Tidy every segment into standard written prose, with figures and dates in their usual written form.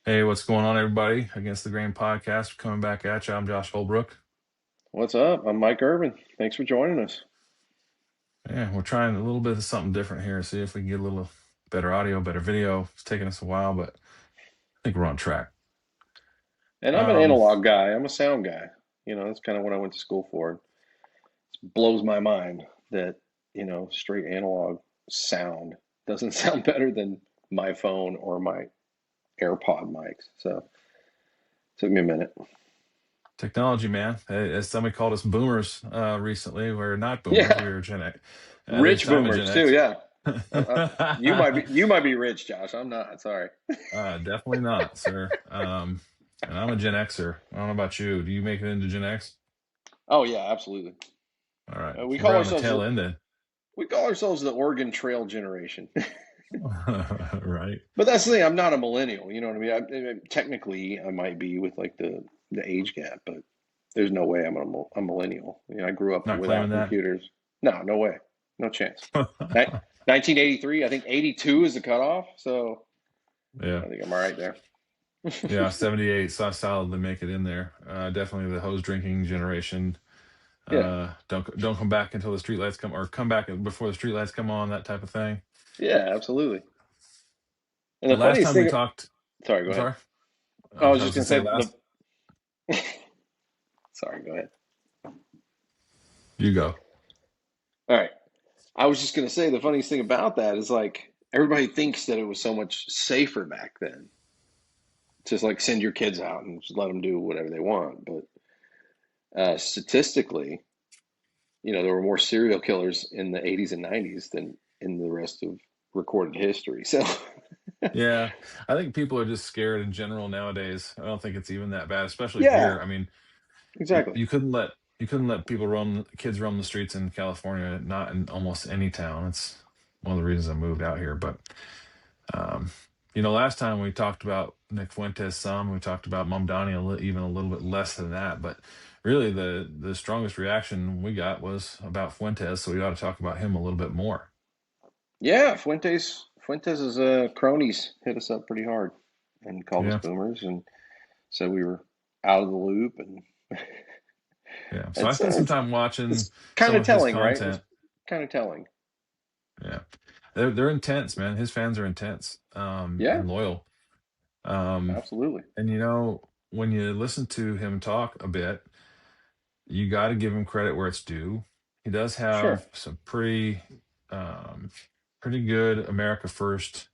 Hey, what's going on, everybody? Against the Grain podcast, coming back at you. I'm Josh Holbrook. What's up? I'm Mike Irvin. Thanks for joining us. Yeah, we're trying a little bit of something different here. See if we can get a little better audio, better video. It's taking us a while, but I think we're on track. And I'm an Um, analog guy. I'm a sound guy. That's kind of what I went to school for. It blows my mind that, straight analog sound doesn't sound better than my phone or my AirPod mics. So took me a minute. Technology, man. As somebody called us boomers recently, we're not boomers. Yeah, We were Gen X. At least rich I'm a Gen boomers too. X. Yeah. You might be rich, Josh. I'm not. Sorry. Definitely not, sir. And I'm a Gen Xer. I don't know about you. Do you make it into Gen X? Oh yeah, absolutely. All right. We So we're call on the ourselves tail end then. we call ourselves the Oregon Trail generation. Right. But that's the thing. I'm not a millennial. You know what I mean? Technically, I might be with like the age gap, but there's no way I'm a millennial. I grew up Not without claiming that. computers. No, no way, no chance. Ni- 1983. I think 82 is the cutoff. So Yeah. I think I'm all right there. Yeah, 78 saw solidly make it in there. Definitely the hose drinking generation. Yeah, Don't come back until the streetlights come, or come back before the streetlights come on, that type of thing. yeah, absolutely. And The the last funniest time we thing, talked, sorry, go I'm ahead. sorry. I was I just was gonna gonna say say the. last. Sorry, go ahead. You go. All right. I was just gonna say the funniest thing about that is like everybody thinks that it was so much safer back then. Just like send your kids out and just let them do whatever they want. But statistically, there were more serial killers in the 80s and 90s than in the rest of recorded history. So, Yeah, I think people are just scared in general nowadays. I don't think it's even that bad, especially yeah, here. I mean, you, exactly. you couldn't let you couldn't let people roam kids roam the streets in California, not in almost any town. It's one of the reasons I moved out here. But Um, last time we talked about Nick Fuentes some, we talked about Mom Donnie even a little bit less than that, but really the strongest reaction we got was about Fuentes, so we ought to talk about him a little bit more. Yeah, Fuentes's cronies hit us up pretty hard and called us Yeah, boomers and said we were out of the loop. And yeah. So I it's spent some it's time watching it's kind some of of his telling, right? It's content. kind of telling. Yeah, they're intense, man. His fans are intense, Yeah, and loyal. Um, absolutely. and when you listen to him talk a bit, you got to give him credit where it's due. He does Sure. have some um, pretty good America First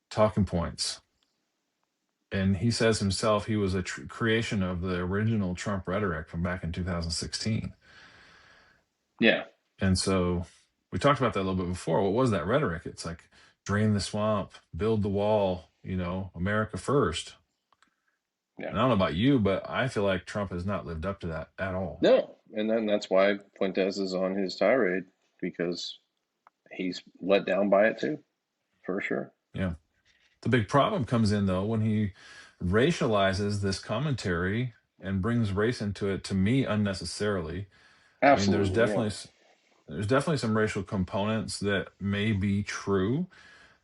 talking points. And he says himself he was a creation of the original Trump rhetoric from back in 2016. Yeah. And so we talked about that a little bit before. What was that rhetoric? It's like drain the swamp, build the wall, America first. Yeah. And I don't know about you, but I feel like Trump has not lived up to that at all. No, and then that's why Fuentes is on his tirade because he's let down by it too, for sure. Yeah. The big problem comes in though when he racializes this commentary and brings race into it to me unnecessarily. I mean, Absolutely, yeah. there's definitely some racial components that may be true,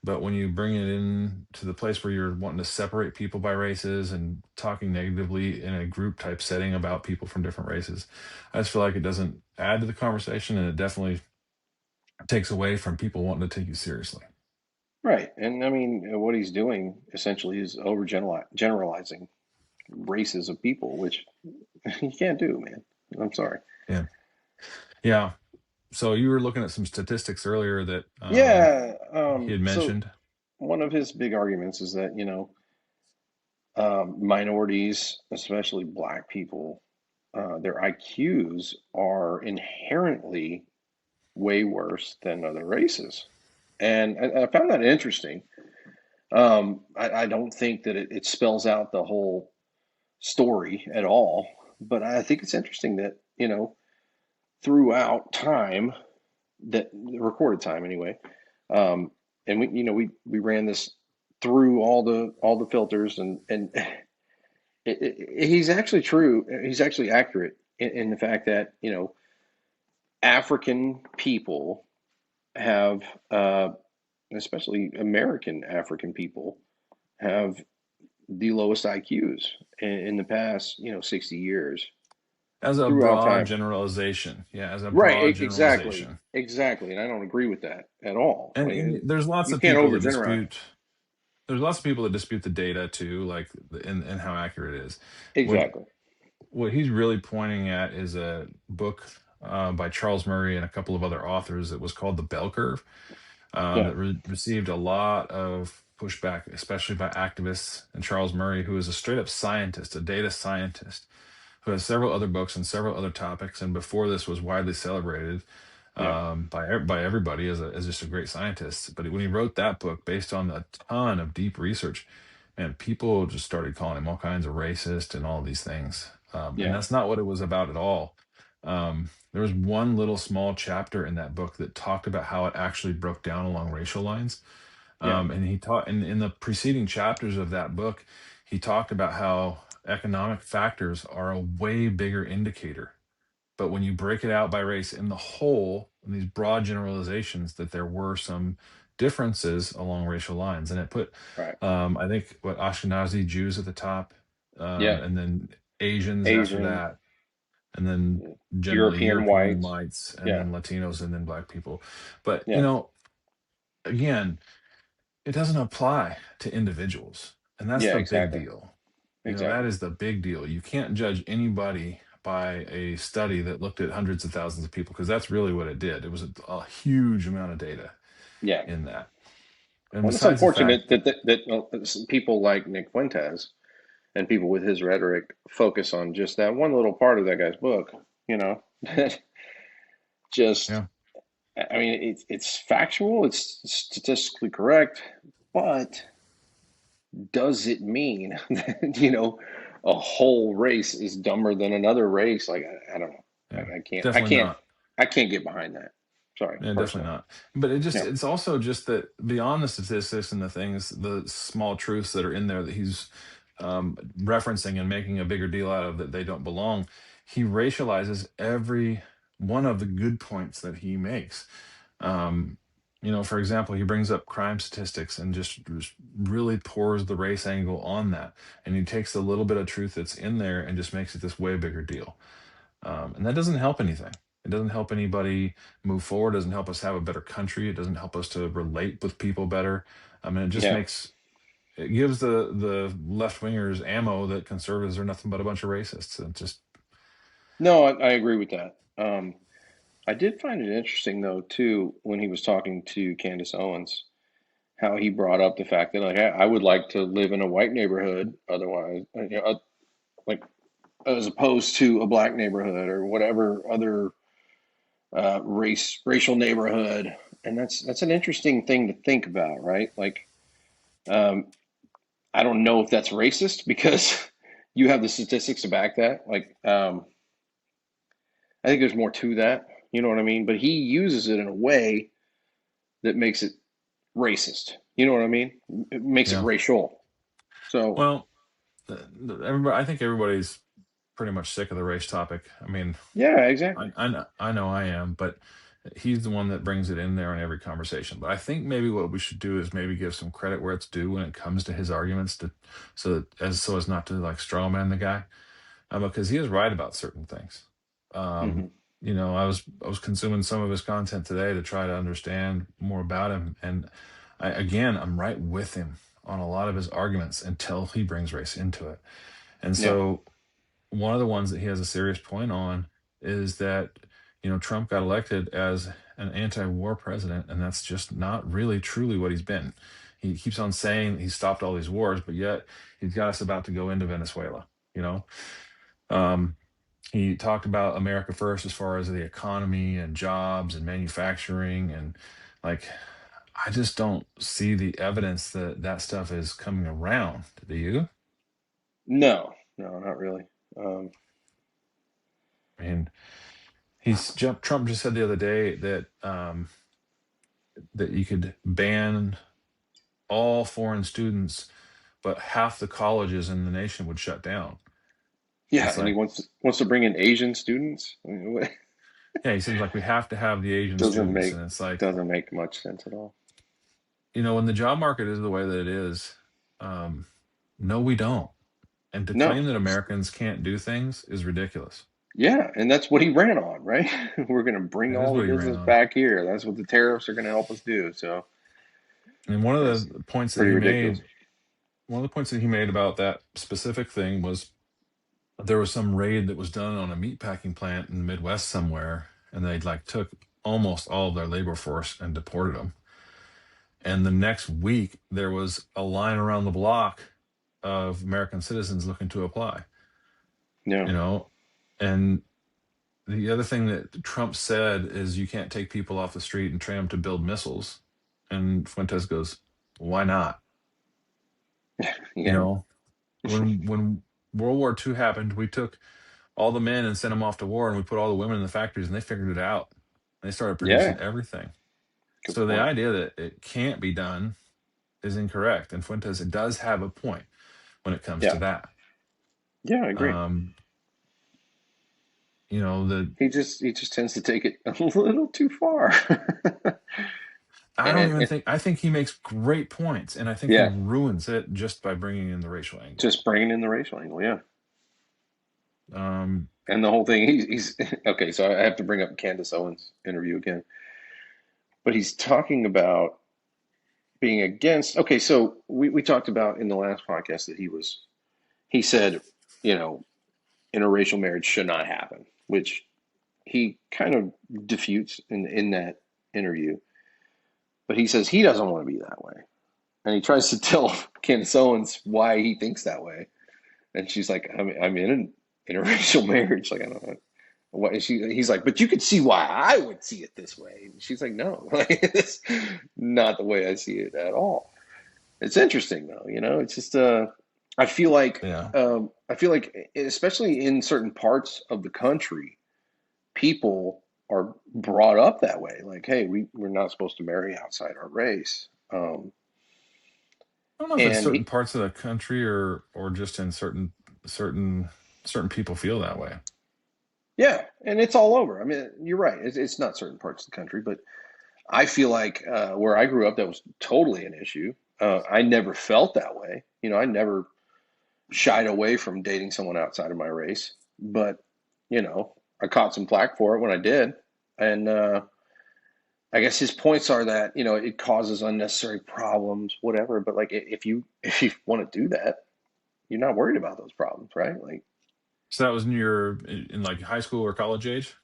but when you bring it in to the place where you're wanting to separate people by races and talking negatively in a group type setting about people from different races, I just feel like it doesn't add to the conversation and it definitely takes away from people wanting to take you seriously. Right. And I mean, what he's doing essentially is generalizing races of people, which you can't do, man. I'm sorry. Yeah. Yeah. So you were looking at some statistics earlier that Yeah. he had So mentioned. one of his big arguments is that, minorities, especially black people, their IQs are inherently way worse than other races. And I found that interesting. I don't think that it spells out the whole story at all, but I think it's interesting that, throughout time, that recorded time anyway, and we ran this through all the filters and he's actually true. He's actually accurate in the fact that, African people have, especially American African people, have the lowest IQs in the past, 60 years As a throughout broad time. generalization. Yeah, as a Right, broad exactly, generalization. exactly, and I don't agree with that at all. Like, And there's lots you of can't people that overgeneralize. dispute. There's lots of people that dispute the data too, like and how accurate it is. What Exactly. what he's really pointing at is a book by Charles Murray and a couple of other authors that was called The Bell Curve, Yeah, that received a lot of pushback, especially by activists. And Charles Murray, who is a straight up scientist, a data scientist, who has several other books on several other topics, and before this was widely celebrated yeah, by everybody as just a great scientist. But when he wrote that book, based on a ton of deep research, and people just started calling him all kinds of racist and all these things, and yeah, that's not what it was about at all. There was one little small chapter in that book that talked about how it actually broke down along racial lines, yeah, and he taught in the preceding chapters of that book, he talked about how economic factors are a way bigger indicator. But when you break it out by race in the whole, in these broad generalizations, that there were some differences along racial lines. And it put, right. I think, what Ashkenazi Jews at the top, Yeah, and then Asians after Asian, that, and then generally European European whites. whites, and Yeah, then Latinos, and then Black people. But, yeah, again, it doesn't apply to individuals. And that's yeah, the big exactly, deal. That exactly. is the big deal. You can't judge anybody by a study that looked at hundreds of thousands of people, because that's really what it did. It was a huge amount of data Yeah. in that. And Well, it's besides the unfortunate fact that, that people like Nick Fuentes and people with his rhetoric focus on just that one little part of that guy's book. You know, just yeah, I mean, it's factual, it's statistically correct, but does it mean that, a whole race is dumber than another race? Like, I don't know. yeah, I can't, I definitely can't, not. I can't get behind that. Sorry, Yeah, definitely personally. not. But Yeah, it's also just that beyond the statistics and the things, the small truths that are in there that he's referencing and making a bigger deal out of, that they don't belong, he racializes every one of the good points that he makes. Um, for example, he brings up crime statistics and just really pours the race angle on that. And he takes the little bit of truth that's in there and just makes it this way bigger deal. And that doesn't help anything. It doesn't help anybody move forward. It doesn't help us have a better country. It doesn't help us to relate with people better. I mean, yeah. it gives the left wingers ammo that conservatives are nothing but a bunch of racists. And just No, I agree with that. I did find it interesting though too when he was talking to Candace Owens, how he brought up the fact that like I would like to live in a white neighborhood, otherwise, like as opposed to a black neighborhood or whatever other racial neighborhood, and that's an interesting thing to think about, right? Like, um, I don't know if that's racist because you have the statistics to back that. Like, I think there's more to that. You know what I mean? But he uses it in a way that makes it racist. You know what I mean? It makes it yeah. racial. So Well, everybody, I think everybody's pretty much sick of the race topic. I mean, yeah, exactly. I know I am, but he's the one that brings it in there in every conversation. But I think maybe what we should do is maybe give some credit where it's due when it comes to his arguments, to so as not to like straw man the guy, because he is right about certain things. Um, Hmm. I was consuming some of his content today to try to understand more about him, and I'm right with him on a lot of his arguments until he brings race into it. And Yeah, so one of the ones that he has a serious point on is that Trump got elected as an anti-war president, and that's just not really truly what he's been. He keeps on saying he stopped all these wars, but yet he's got us about to go into Venezuela. You know, um, he talked about America first as far as the economy and jobs and manufacturing, and like I just don't see the evidence that that stuff is coming around. Do you? no, no, not really. Um, I mean, Trump just said the other day that you could ban all foreign students, but half the colleges in the nation would shut down. yeah, It's and he like, wants to bring in Asian students. I mean, yeah, he says like we have to have the Asian doesn't students, make and it's like, doesn't make much sense at all. when the job market is the way that it is, um, No, we don't. And to No. claim that Americans can't do things is ridiculous. Yeah, and that's what he ran on, right? We're going to bring That is all the what he ran business on. back here. That's what the tariffs are going to help us do. So And one of it's the points that pretty he ridiculous. made, one of the points that he made about that specific thing was there was some raid that was done on a meatpacking plant in the Midwest somewhere, and they like took almost all of their labor force and deported them. And the next week, there was a line around the block of American citizens looking to apply. Yeah, You know, and the other thing that Trump said is you can't take people off the street and train them to build missiles. And Fuentes goes, "Why not?" You yeah, know, when World War II happened, we took all the men and sent them off to war, and we put all the women in the factories, and they figured it out. They started yeah. producing everything. Good So the point. idea that it can't be done is incorrect. And Fuentes does have a point when it comes to Yeah, that. yeah, I agree. Um, the He just tends to take it a little too far. I don't even And think I think he makes great points, and I think he yeah, ruins it just by bringing in the racial angle. just bringing in the racial angle. Yeah, Um, and the whole thing. He's okay. So I have to bring up Candace Owens' interview again, but he's talking about being against. Okay, so we talked about in the last podcast that he said, you know, interracial marriage should not happen, which he kind of diffutes in that interview. But he says he doesn't want to be that way. And he tries to tell Candace Owens why he thinks that way. And she's like, I'm in an interracial marriage. Like, I don't know. He's like, but you could see why I would see it this way. And she's like, no, like, it's not the way I see it at all. It's interesting though, it's just I feel like yeah. especially in certain parts of the country, people are brought up that way. Like, hey, we're not supposed to marry outside our race. I don't know if it's And certain he, parts of the country or just in certain certain people feel that way. yeah, and it's all over. I mean, you're right. It's not certain parts of the country, but I feel like where I grew up, that was totally an issue. I never felt that way. I never shied away from dating someone outside of my race, but I caught some flack for it when I did, and I guess his points are that it causes unnecessary problems, whatever. But like, if you want to do that, you're not worried about those problems, right? Like, So that was in like high school or college age.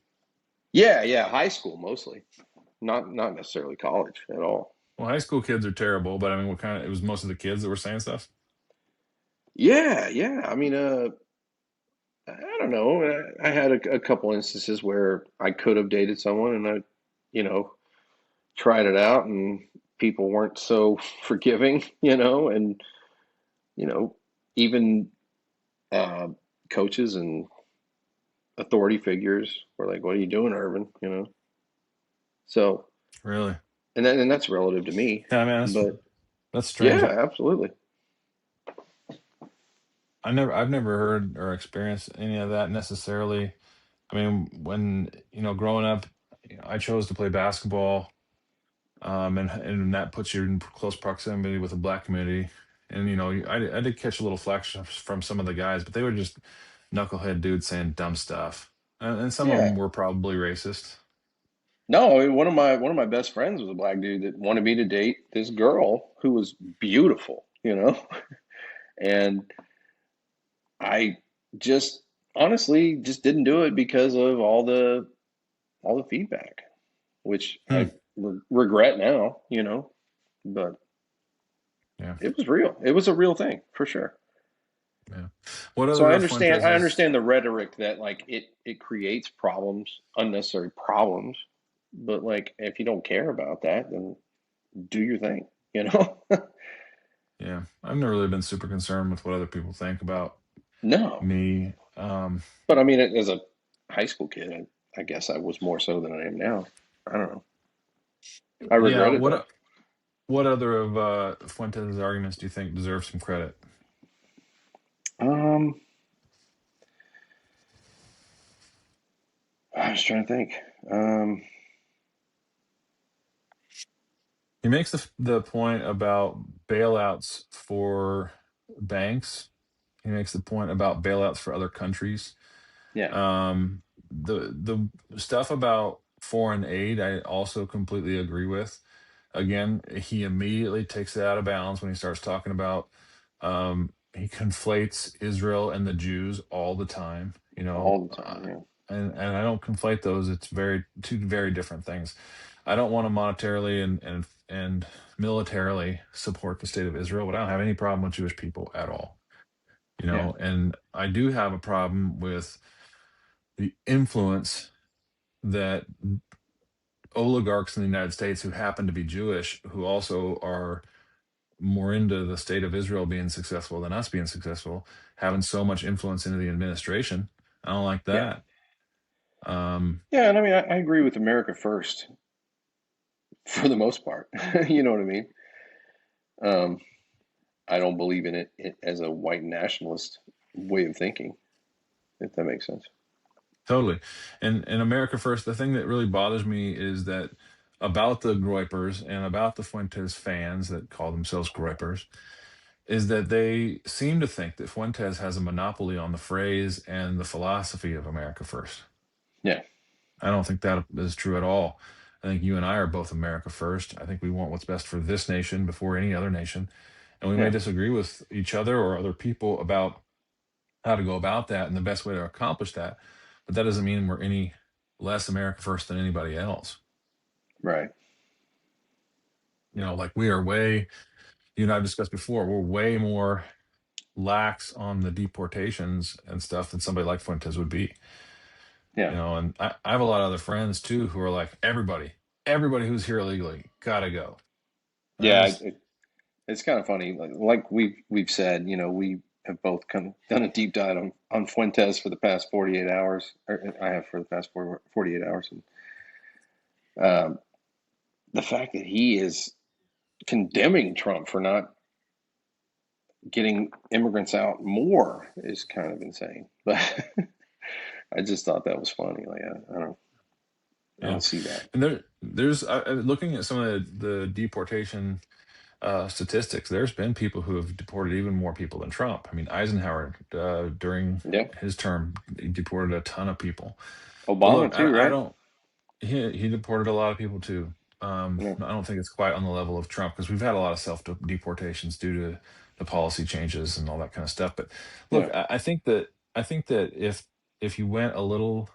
yeah, yeah, high school mostly, not necessarily college at all. Well, high school kids are terrible, but I mean, what kind of? It was most of the kids that were saying stuff. Yeah, yeah. I mean, I don't know. I had a couple instances where I could have dated someone, and I, you know, tried it out, and people weren't so forgiving, and you know, even uh, coaches and authority figures were like, "What are you doing, Irvin?" So, Really? and that's relative to me, Yeah, I mean, but that's yeah, strange. absolutely. I've never heard or experienced any of that necessarily. I mean, when growing up, I chose to play basketball, and that puts you in close proximity with the black community. And I did catch a little flack from some of the guys, but they were just knucklehead dudes saying dumb stuff, and some of Yeah. them were probably racist. No, I mean, one of my best friends was a black dude that wanted me to date this girl who was beautiful, and I just honestly just didn't do it because of all the feedback, which Hmm. I regret now, but Yeah, it was real. It was a real thing for sure. yeah. What So other I of understand. I Fuentes's? understand the rhetoric that like it creates problems, unnecessary problems. But like, if you don't care about that, then do your thing. You know? Yeah, I've never really been super concerned with what other people think about No. me. But I mean, as a high school kid, I guess I was more so than I am now. I don't know. I Yeah, regret it though. what other of Fuentes' arguments do you think deserve some credit? Um, I was trying to think. Um, He makes the point about bailouts for banks. He makes the point about bailouts for other countries. Yeah. Um, the stuff about foreign aid, I also completely agree with. Again, he immediately takes it out of bounds when he starts talking about. He conflates Israel and the Jews all the time. All the time. Yeah. And I don't conflate those. It's very two very different things. I don't want to monetarily and militarily support the state of Israel, but I don't have any problem with Jewish people at all. Yeah. And I do have a problem with the influence that oligarchs in the United States who happen to be Jewish, who also are more into the state of Israel being successful than us being successful, having so much influence into the administration. I don't like Yeah. that. Um, Yeah. And I mean, I agree with America first for the most part. You know what I mean? Um, I don't believe in it as a white nationalist way of thinking, if that makes sense. totally. And America First, the thing that really bothers me is that about the Groypers and about the Fuentes fans that call themselves Groypers is that they seem to think that Fuentes has a monopoly on the phrase and the philosophy of America First. Yeah. I don't think that is true at all. I think you and I are both America first. I think we want what's best for this nation before any other nation. And we may Yeah. disagree with each other or other people about how to go about that and the best way to accomplish that. But that doesn't mean we're any less America first than anybody else. Right. Like we are way, you and I've discussed before, we're way more lax on the deportations and stuff than somebody like Fuentes would be. Yeah. And I have a lot of other friends too who are like, everybody who's here illegally gotta go. And I Yeah. just It's kind of funny. Like we've said, we have both done a deep dive on Fuentes for the past 48 hours. Or I have for the past 48 hours. And the fact that he is condemning Trump for not getting immigrants out more is kind of insane. But I just thought that was funny. Like I Yeah, don't see that. and there's looking at some of the deportation statistics. There's been people who have deported even more people than Trump. I mean, Eisenhower during Yeah. his term he deported a ton of people. But Obama look, too, I right? don't. He deported a lot of people too. Yeah. I don't think it's quite on the level of Trump because we've had a lot of self deportations due to the policy changes and all that kind of stuff. But look, Yeah. I think that if you went a little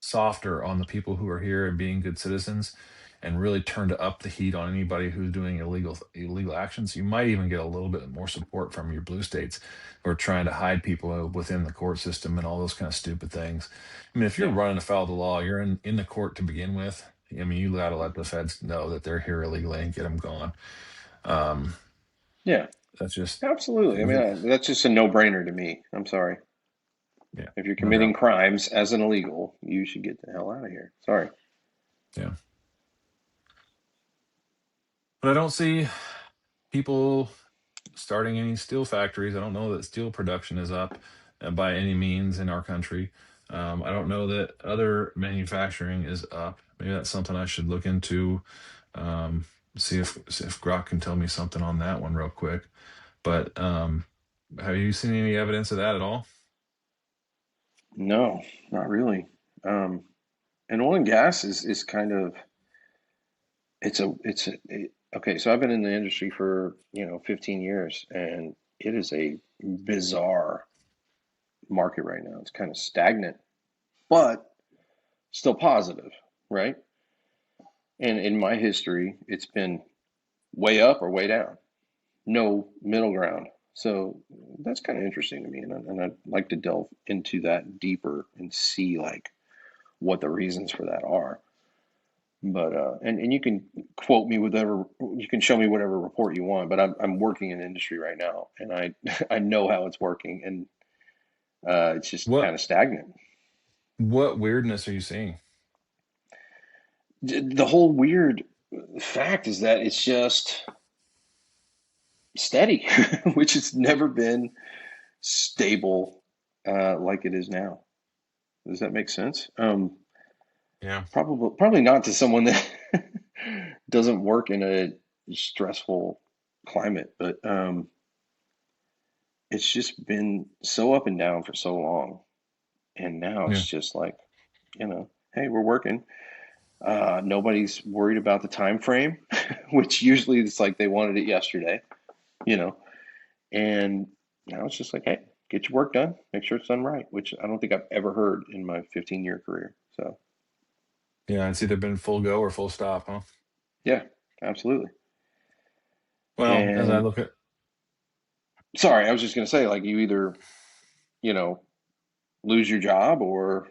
softer on the people who are here and being good citizens and really turned up the heat on anybody who's doing illegal actions, you might even get a little bit more support from your blue states who are trying to hide people within the court system and all those kind of stupid things. I mean, if you're Yeah. running afoul of the law, you're in the court to begin with. I mean, you gotta let the feds know that they're here illegally and get them gone. Um, Yeah. that's just, Absolutely. I mean, that's just a no-brainer to me. I'm sorry. yeah, If you're no committing doubt. crimes as an illegal, you should get the hell out of here. Sorry. Yeah, but I don't see people starting any steel factories. I don't know that steel production is up by any means in our country. I don't know that other manufacturing is up. Maybe that's something I should look into. Um, see if Grok can tell me something on that one real quick. But have you seen any evidence of that at all? No, not really. Um, and oil and gas is kind of okay. So I've been in the industry for 15 years, and it is a bizarre market right now. It's kind of stagnant, but still positive, right? And in my history, it's been way up or way down, no middle ground. So that's kind of interesting to me, and I'd like to delve into that deeper and see like what the reasons for that are. But and you can quote me whatever, you can show me whatever report you want. But I'm working in industry right now, and I I know how it's working, and it's just kind What of stagnant. what weirdness are you seeing? The whole weird fact is that it's just steady, which has never been stable like it is now. Does that make sense? Yeah. Probably not to someone that doesn't work in a stressful climate, but it's just been so up and down for so long. And now Yeah. it's just like, hey, we're working. Nobody's worried about the time frame, which usually it's like they wanted it yesterday, you know. And now it's just like, hey, get your work done, make sure it's done right, which I don't think I've ever heard in my 15-year career. So, Yeah, it's either been full go or full stop, huh? yeah, absolutely. Well, as I And look at, sorry, I was just going to say, like, you either, you know, lose your job or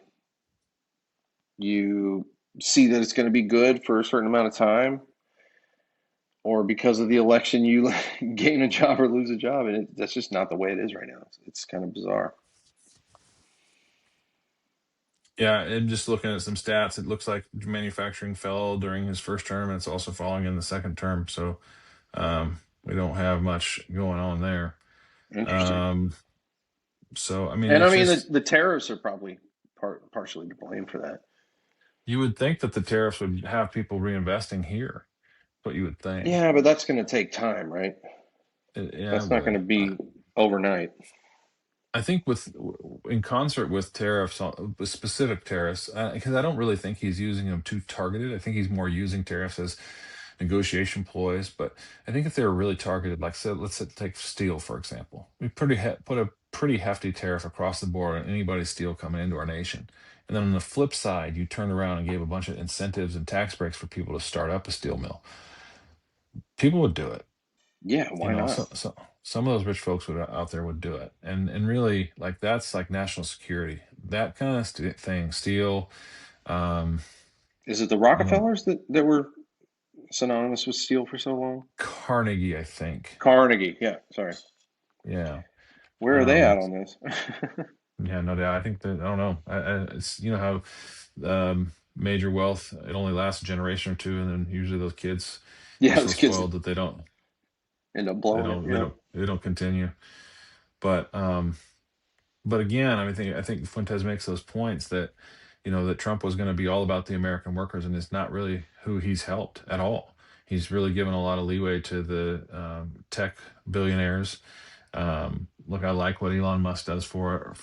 you see that it's going to be good for a certain amount of time, or because of the election, you gain a job or lose a job. And that's just not the way it is right now. It's kind of bizarre. yeah, and just looking at some stats, it looks like manufacturing fell during his first term, and it's also falling in the second term. So we don't have much going on there. Interesting. Um, so I mean, And I it's mean, just the tariffs are probably partially to blame for that. you would think that the tariffs would have people reinvesting here. What you would think. Yeah, but that's going to take time, right? Yeah, it That's not going would. to be overnight. I think with in concert with tariffs, with specific tariffs, because I don't really think he's using them too targeted. I think he's more using tariffs as negotiation ploys. But I think if they were really targeted, like say, let's say, take steel for example, we put a pretty hefty tariff across the board on anybody's steel coming into our nation. And then on the flip side, you turned around and gave a bunch of incentives and tax breaks for people to start up a steel mill. People would do it. Yeah, You why know, not? some of those rich folks would out there would do it, and really like that's like national security, that kind of thing. Steel, um, Is it the you know, Rockefellers that were synonymous with steel for so long? Carnegie, I think. Carnegie. Yeah, sorry. Yeah, Where are they um, at on this? yeah, no doubt. I think that I don't know. It's you know how major wealth it only lasts a generation or two, and then usually those kids are Yeah, so those kids spoiled that end up blowing it. Yeah. they don't continue. But again, I think Fuentes makes those points that, that Trump was going to be all about the American workers, and it's not really who he's helped at all. He's really given a lot of leeway to the tech billionaires. Look, I like what Elon Musk does for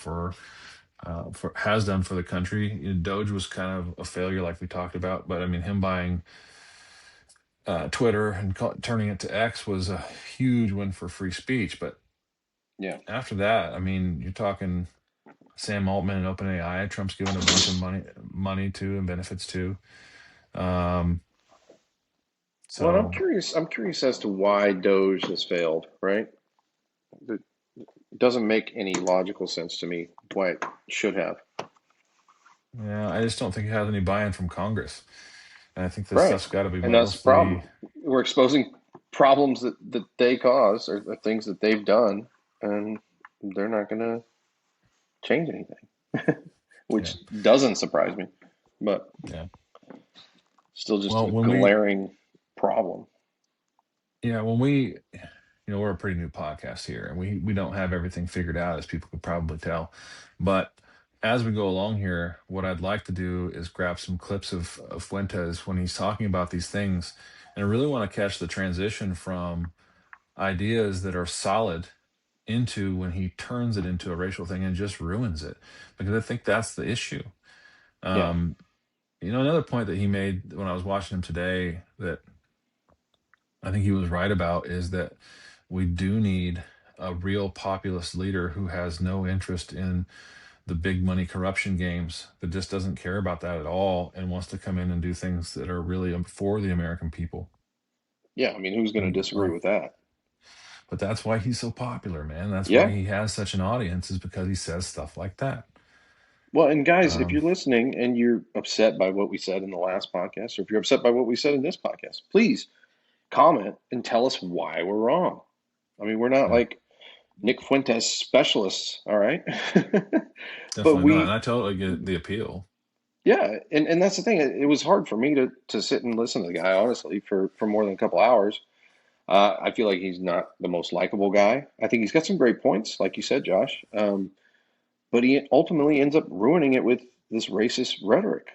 has done for the country. Doge was kind of a failure, like we talked about, but I mean, him buying Twitter and turning it to X was a huge win for free speech. But Yeah. after that, I mean, you're talking Sam Altman and OpenAI. Trump's given a bunch of money to and benefits to. Um, Well, I'm so curious. I'm curious as to why Doge has failed. Right? It doesn't make any logical sense to me why it should have. yeah, I just don't think it has any buy-in from Congress, and I think this Right. stuff's got to be And that's the mostly problem. We're exposing problems that they cause or things that they've done, and they're not going to change anything, yeah, which doesn't surprise me, but yeah. still just Well, a glaring problem. when we, we're a pretty new podcast here, and we don't have everything figured out, as people could probably tell, but. As we go along here, what I'd like to do is grab some clips of Fuentes when he's talking about these things. And I really want to catch the transition from ideas that are solid into when he turns it into a racial thing and just ruins it, because I think that's the issue. Yeah. um Another point that he made when I was watching him today that I think he was right about is that we do need a real populist leader who has no interest in the big money corruption games, that just doesn't care about that at all and wants to come in and do things that are really for the American people. Yeah. I mean, who's going to And disagree like, with that? but that's why he's so popular, man. That's why Yeah. he has such an audience, is because he says stuff like that. Well, and guys, if um you're listening and you're upset by what we said in the last podcast, or if you're upset by what we said in this podcast, please comment and tell us why we're wrong. I mean, we're not yeah, like Nick Fuentes specialists, all right? But definitely not, and we, I totally get the appeal. yeah, and that's the thing. It was hard for me to sit and listen to the guy, honestly, for more than a couple hours. I feel like he's not the most likable guy. I think he's got some great points, like you said, Josh. But he ultimately ends up ruining it with this racist rhetoric.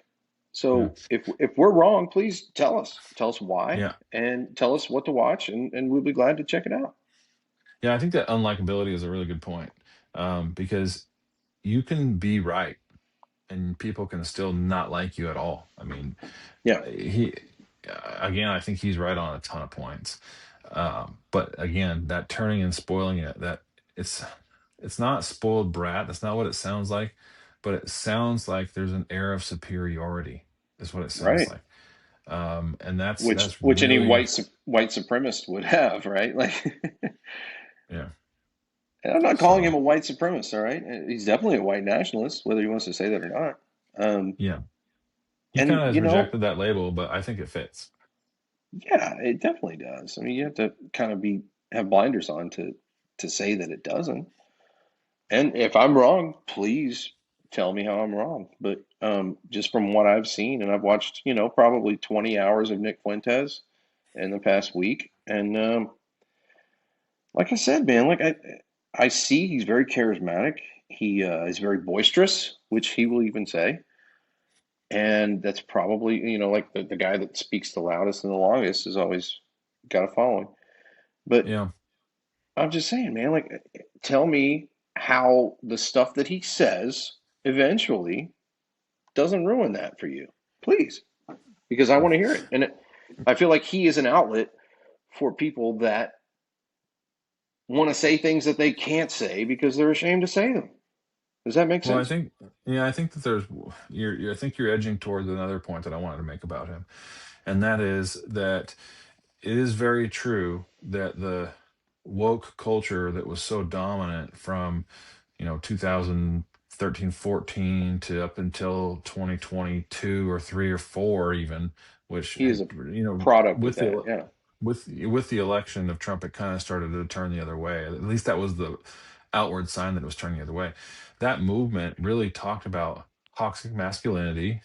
Yeah, So if we're wrong, please tell us. Tell us why yeah, and tell us what to watch, and we'll be glad to check it out. Yeah, I think that unlikability is a really good point, because you can be right and people can still not like you at all. I mean, Yeah, he again, I think he's right on a ton of points. But again, that turning and spoiling it, that it's it's not spoiled brat. That's not what it sounds like, but it sounds like there's an air of superiority. Is what it sounds right. like. And that's Which any really, white supremacist would have, right? Like, yeah. and I'm not calling him So a white supremacist, all right? He's definitely a white nationalist, whether he wants to say that or not. yeah, he kind And of has rejected that label, but I think it fits. yeah, it definitely does. I mean, you have to kind of be have blinders on to say that it doesn't. And if I'm wrong, please tell me how I'm wrong. But just from what I've seen, and I've watched, probably 20 hours of Nick Fuentes in the past week, and like I said, man, like I see he's very charismatic. He is very boisterous, which he will even say, and that's probably like the guy that speaks the loudest and the longest has always got a following. But Yeah. I'm just saying, man, like tell me how the stuff that he says eventually doesn't ruin that for you, please, because I want to hear it, and I feel like he is an outlet for people that want to say things that they can't say because they're ashamed to say them. Does that make Well, I sense? think, yeah, I think that there's, I think you're edging towards another point that I wanted to make about him, and that is that it is very true that the woke culture that was so dominant from 2013, 14 to up until 2022 or 3 or 4 even, which He is had, a product of with that. the Yeah. with the election of Trump, it kind of started to turn the other way. At least that was the outward sign that it was turning the other way. That movement really talked about toxic masculinity,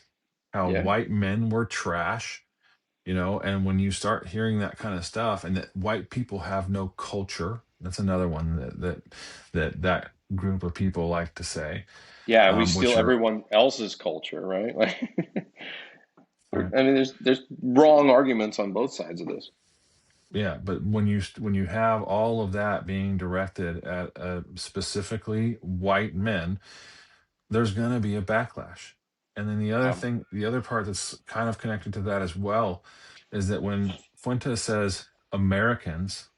how Yeah. white men were trash, and when you start hearing that kind of stuff, and that white people have no culture, that's another one that group of people like to say, Yeah. We steal which are everyone else's culture, right? Like, right. I mean, there's wrong arguments on both sides of this. Yeah, but when you have all of that being directed at specifically white men, there's going to be a backlash. And then Um, the other part that's kind of connected to that as well, is that when Fuentes says Americans,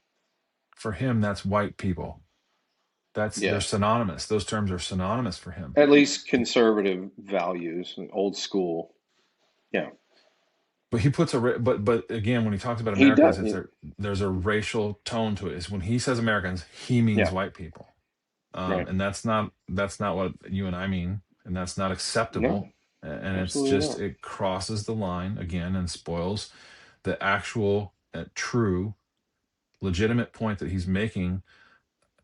for him that's white people. They're yeah. synonymous. Those terms are synonymous for him. At least conservative values, old school. Yeah. But he puts but again, when he talks about He does. Americans, there's a racial tone to it. Is when he says Americans, he means Yeah. white people, Right. and that's not what you and I mean, and that's not No, acceptable. And it's absolutely just not. it crosses the line again and spoils the actual, true, legitimate point that he's making,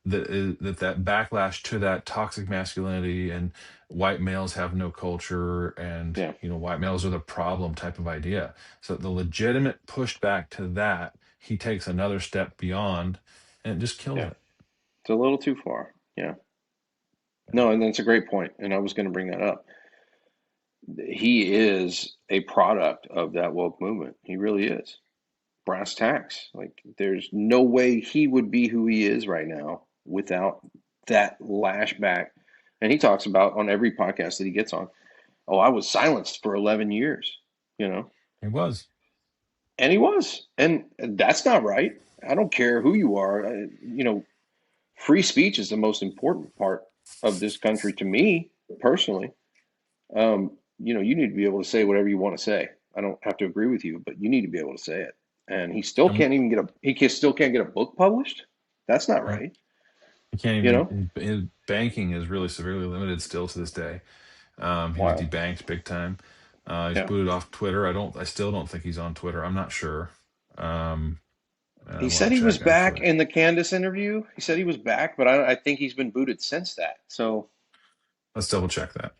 that backlash to that toxic masculinity and white males have no culture, and Yeah. white males are the problem type of idea. So the legitimate pushback to that, he takes another step beyond, and it just kills Yeah. it. It's a little too far. Yeah. Yeah. No, and that's a great point, and I was going to bring that up. He is a product of that woke movement. He really is. Brass tacks. Like, there's no way he would be who he is right now without that lashback. And he talks about on every podcast that he gets on, oh, I was silenced for 11 years, you know, He was. and he was. And that's not right. I don't care who you are. Free speech is the most important part of this country to me personally. You need to be able to say whatever you want to say. I don't have to agree with you, but you need to be able to say it. And And he still can't get a book published. That's not right, right. he can't You know, even, his banking is really severely limited still to this day. He was wow. debanked big time. He's Yeah. booted off Twitter. I still don't think he's on Twitter. I'm not sure. um He we'll have said to he was check back actually. in the Candace interview. He said he was back, but I think he's been booted since that. So, Let's double check that.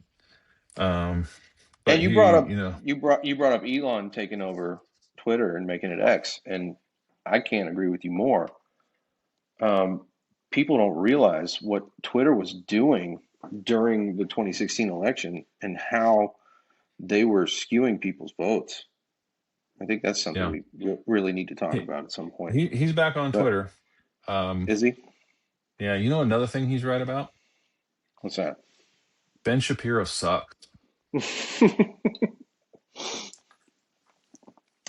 Um, and but he, you brought up Elon taking over Twitter and making it X, and I can't agree with you more. Um, People don't realize what Twitter was doing during the 2016 election and how they were skewing people's votes. I think that's something yeah, we really need to talk he, about at some point. he's back on But Twitter. Um, is he? Yeah, you know another thing he's right about? What's that? Ben Shapiro sucks.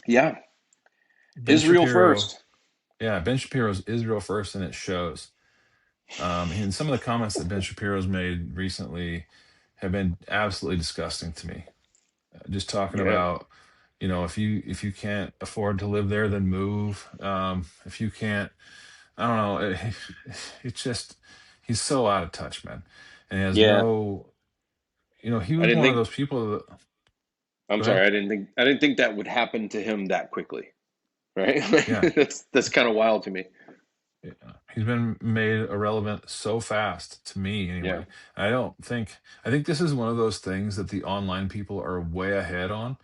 Yeah, Ben Israel Shapiro, first. yeah, Ben Shapiro's Israel first, and it shows. And some of the comments that Ben Shapiro's made recently have been absolutely disgusting to me. Just talking Yeah, about, if you can't afford to live there, then move. If you can't, I don't know. It's just he's so out of touch, man, and he has yeah. no. He I was didn't one of think. those people that. I'm Go sorry. ahead. I didn't think that would happen to him that quickly. Right? Yeah. That's kind of wild to me. Yeah, he's been made irrelevant so fast to me Yeah, anyway. I think this is one of those things that the online people are way ahead on.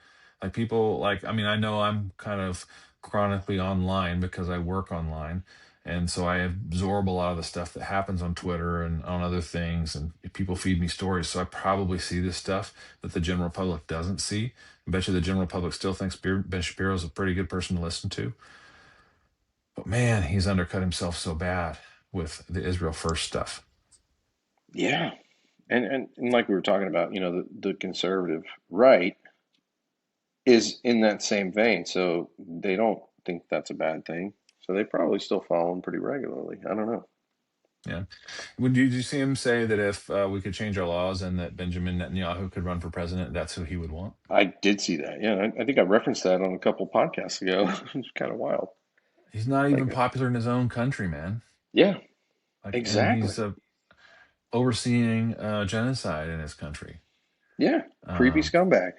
Like people like I mean I know I'm kind of chronically online because I work online, and so I absorb a lot of the stuff that happens on Twitter and on other things, and people feed me stories, so I probably see this stuff that the general public doesn't see. I bet you the general public still thinks Ben Shapiro is a pretty good person to listen to. But man, he's undercut himself so bad with the Israel first stuff. yeah. And like we were talking about, the conservative right is in that same vein. So they don't think that's a bad thing. So they probably still follow him pretty regularly. I don't know. Yeah. Did you see him say that if we could change our laws and that Benjamin Netanyahu could run for president, that's who he would want? I did see that. Yeah, I think I referenced that on a couple podcasts ago. It's kind of wild. He's not Like, even popular in his own country, man. yeah, And exactly. he's overseeing genocide in his country. Yeah, creepy Um, scumbag.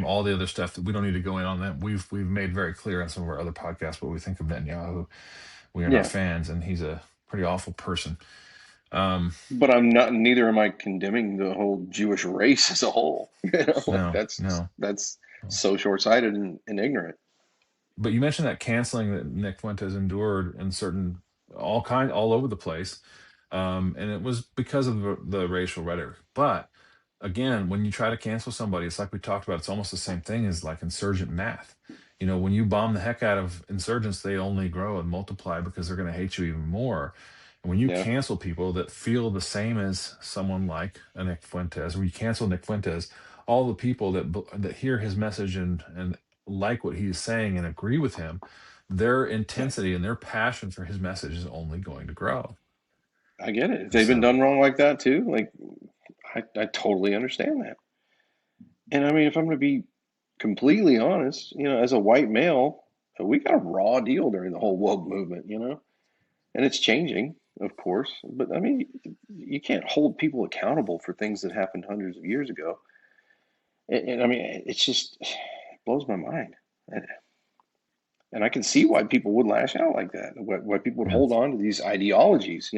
all the other stuff that we don't need to go in on that. We've made very clear on some of our other podcasts what we think of Netanyahu. We are not Yeah, fans, and he's a pretty awful person. Um, but I'm not. Neither am I condemning the whole Jewish race as a whole. Like no, that's no. that's No. so short-sighted and ignorant. But you mentioned that canceling that Nick Fuentes endured in certain all over the place, and it was because of the racial rhetoric. But again, when you try to cancel somebody, it's like we talked about. It's almost the same thing as like insurgent math. When you bomb the heck out of insurgents, they only grow and multiply because they're going to hate you even more. And when you Yeah, cancel people that feel the same as someone like a Nick Fuentes, or you cancel Nick Fuentes, all the people that hear his message and like what he's saying and agree with him, their yeah. intensity and their passion for his message is only going to grow. I get it. If And they've been so, done wrong like that too, like I totally understand that. And I mean, if I'm going to be completely honest, as a white male, we got a raw deal during the whole woke movement, and it's changing, of course. But I mean, you can't hold people accountable for things that happened hundreds of years ago. And I mean, it's just it blows my mind. And I can see why people would lash out like that. Why people would yeah, hold on to these ideologies,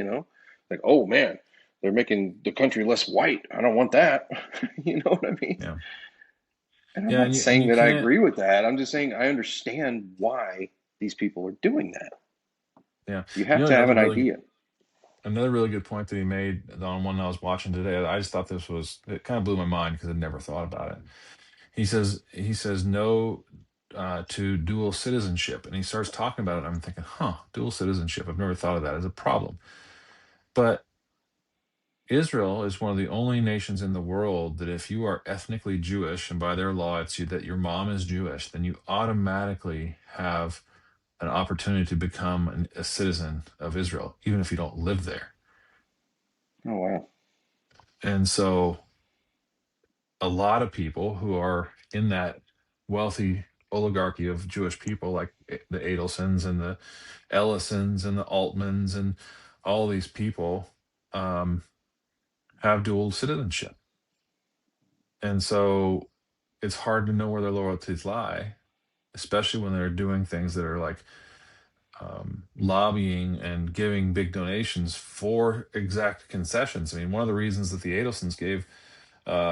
like, oh man, they're making the country less white. I don't want that. You know what I mean? yeah, And I'm yeah, not and saying you that I can't. agree with that. I'm just saying I understand why these people are doing that. Yeah, You have to have another an idea. really good point that he made on one I was watching today. I just thought it kind of blew my mind because I'd never thought about it. He says no to dual citizenship, and he starts talking about it. I'm thinking, huh, dual citizenship. I've never thought of that as a problem. But Israel is one of the only nations in the world that if you are ethnically Jewish, and by their law it's that your mom is Jewish, then you automatically have an opportunity to become a citizen of Israel, even if you don't live there. Oh wow. And so a lot of people who are in that wealthy oligarchy of Jewish people, like the Adelsons and the Ellisons and the Altmans and all these people, um, have dual citizenship. And so it's hard to know where their loyalties lie, especially when they're doing things that are like lobbying and giving big donations for exact concessions. I mean, one of the reasons that the Adelsons gave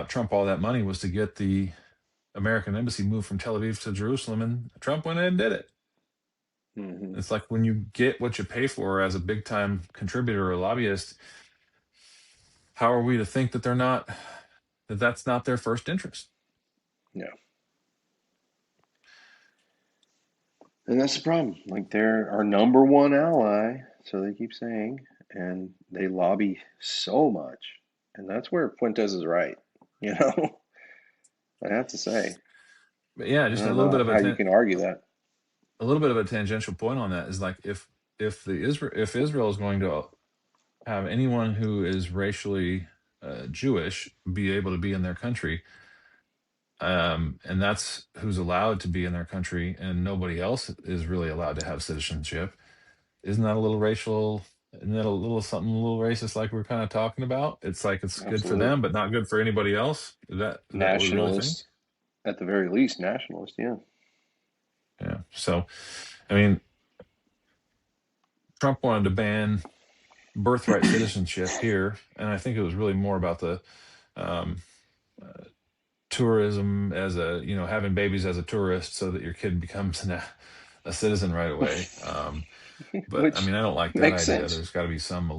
Trump all that money was to get the American embassy moved from Tel Aviv to Jerusalem, and Trump went ahead and did it. Hmm. It's like when you get what you pay for as a big time contributor or lobbyist, how are we to think that that's not their first interest? Yeah. And that's the problem. Like they're our number one ally. So they keep saying, and they lobby so much. And that's where Fuentes is right. You know, I have to say, But yeah, I just don't know how you can argue that. a little bit of a tangential point on that is like if Israel is going to have anyone who is racially Jewish be able to be in their country, and that's who's allowed to be in their country, and nobody else is really allowed to have citizenship. Isn't that a little racial? Isn't that a little something a little racist, like we're kind of talking about? It's like it's good for Absolutely. them, but not good for anybody else. Is that what we really think? Nationalist, at the very least, nationalist, yeah. Yeah. So, I mean, Trump wanted to ban birthright citizenship here, and I think it was really more about the um, tourism as a having babies as a tourist, so that your kid becomes a citizen right away. But I Which mean, I don't like that makes idea. sense. There's got to be a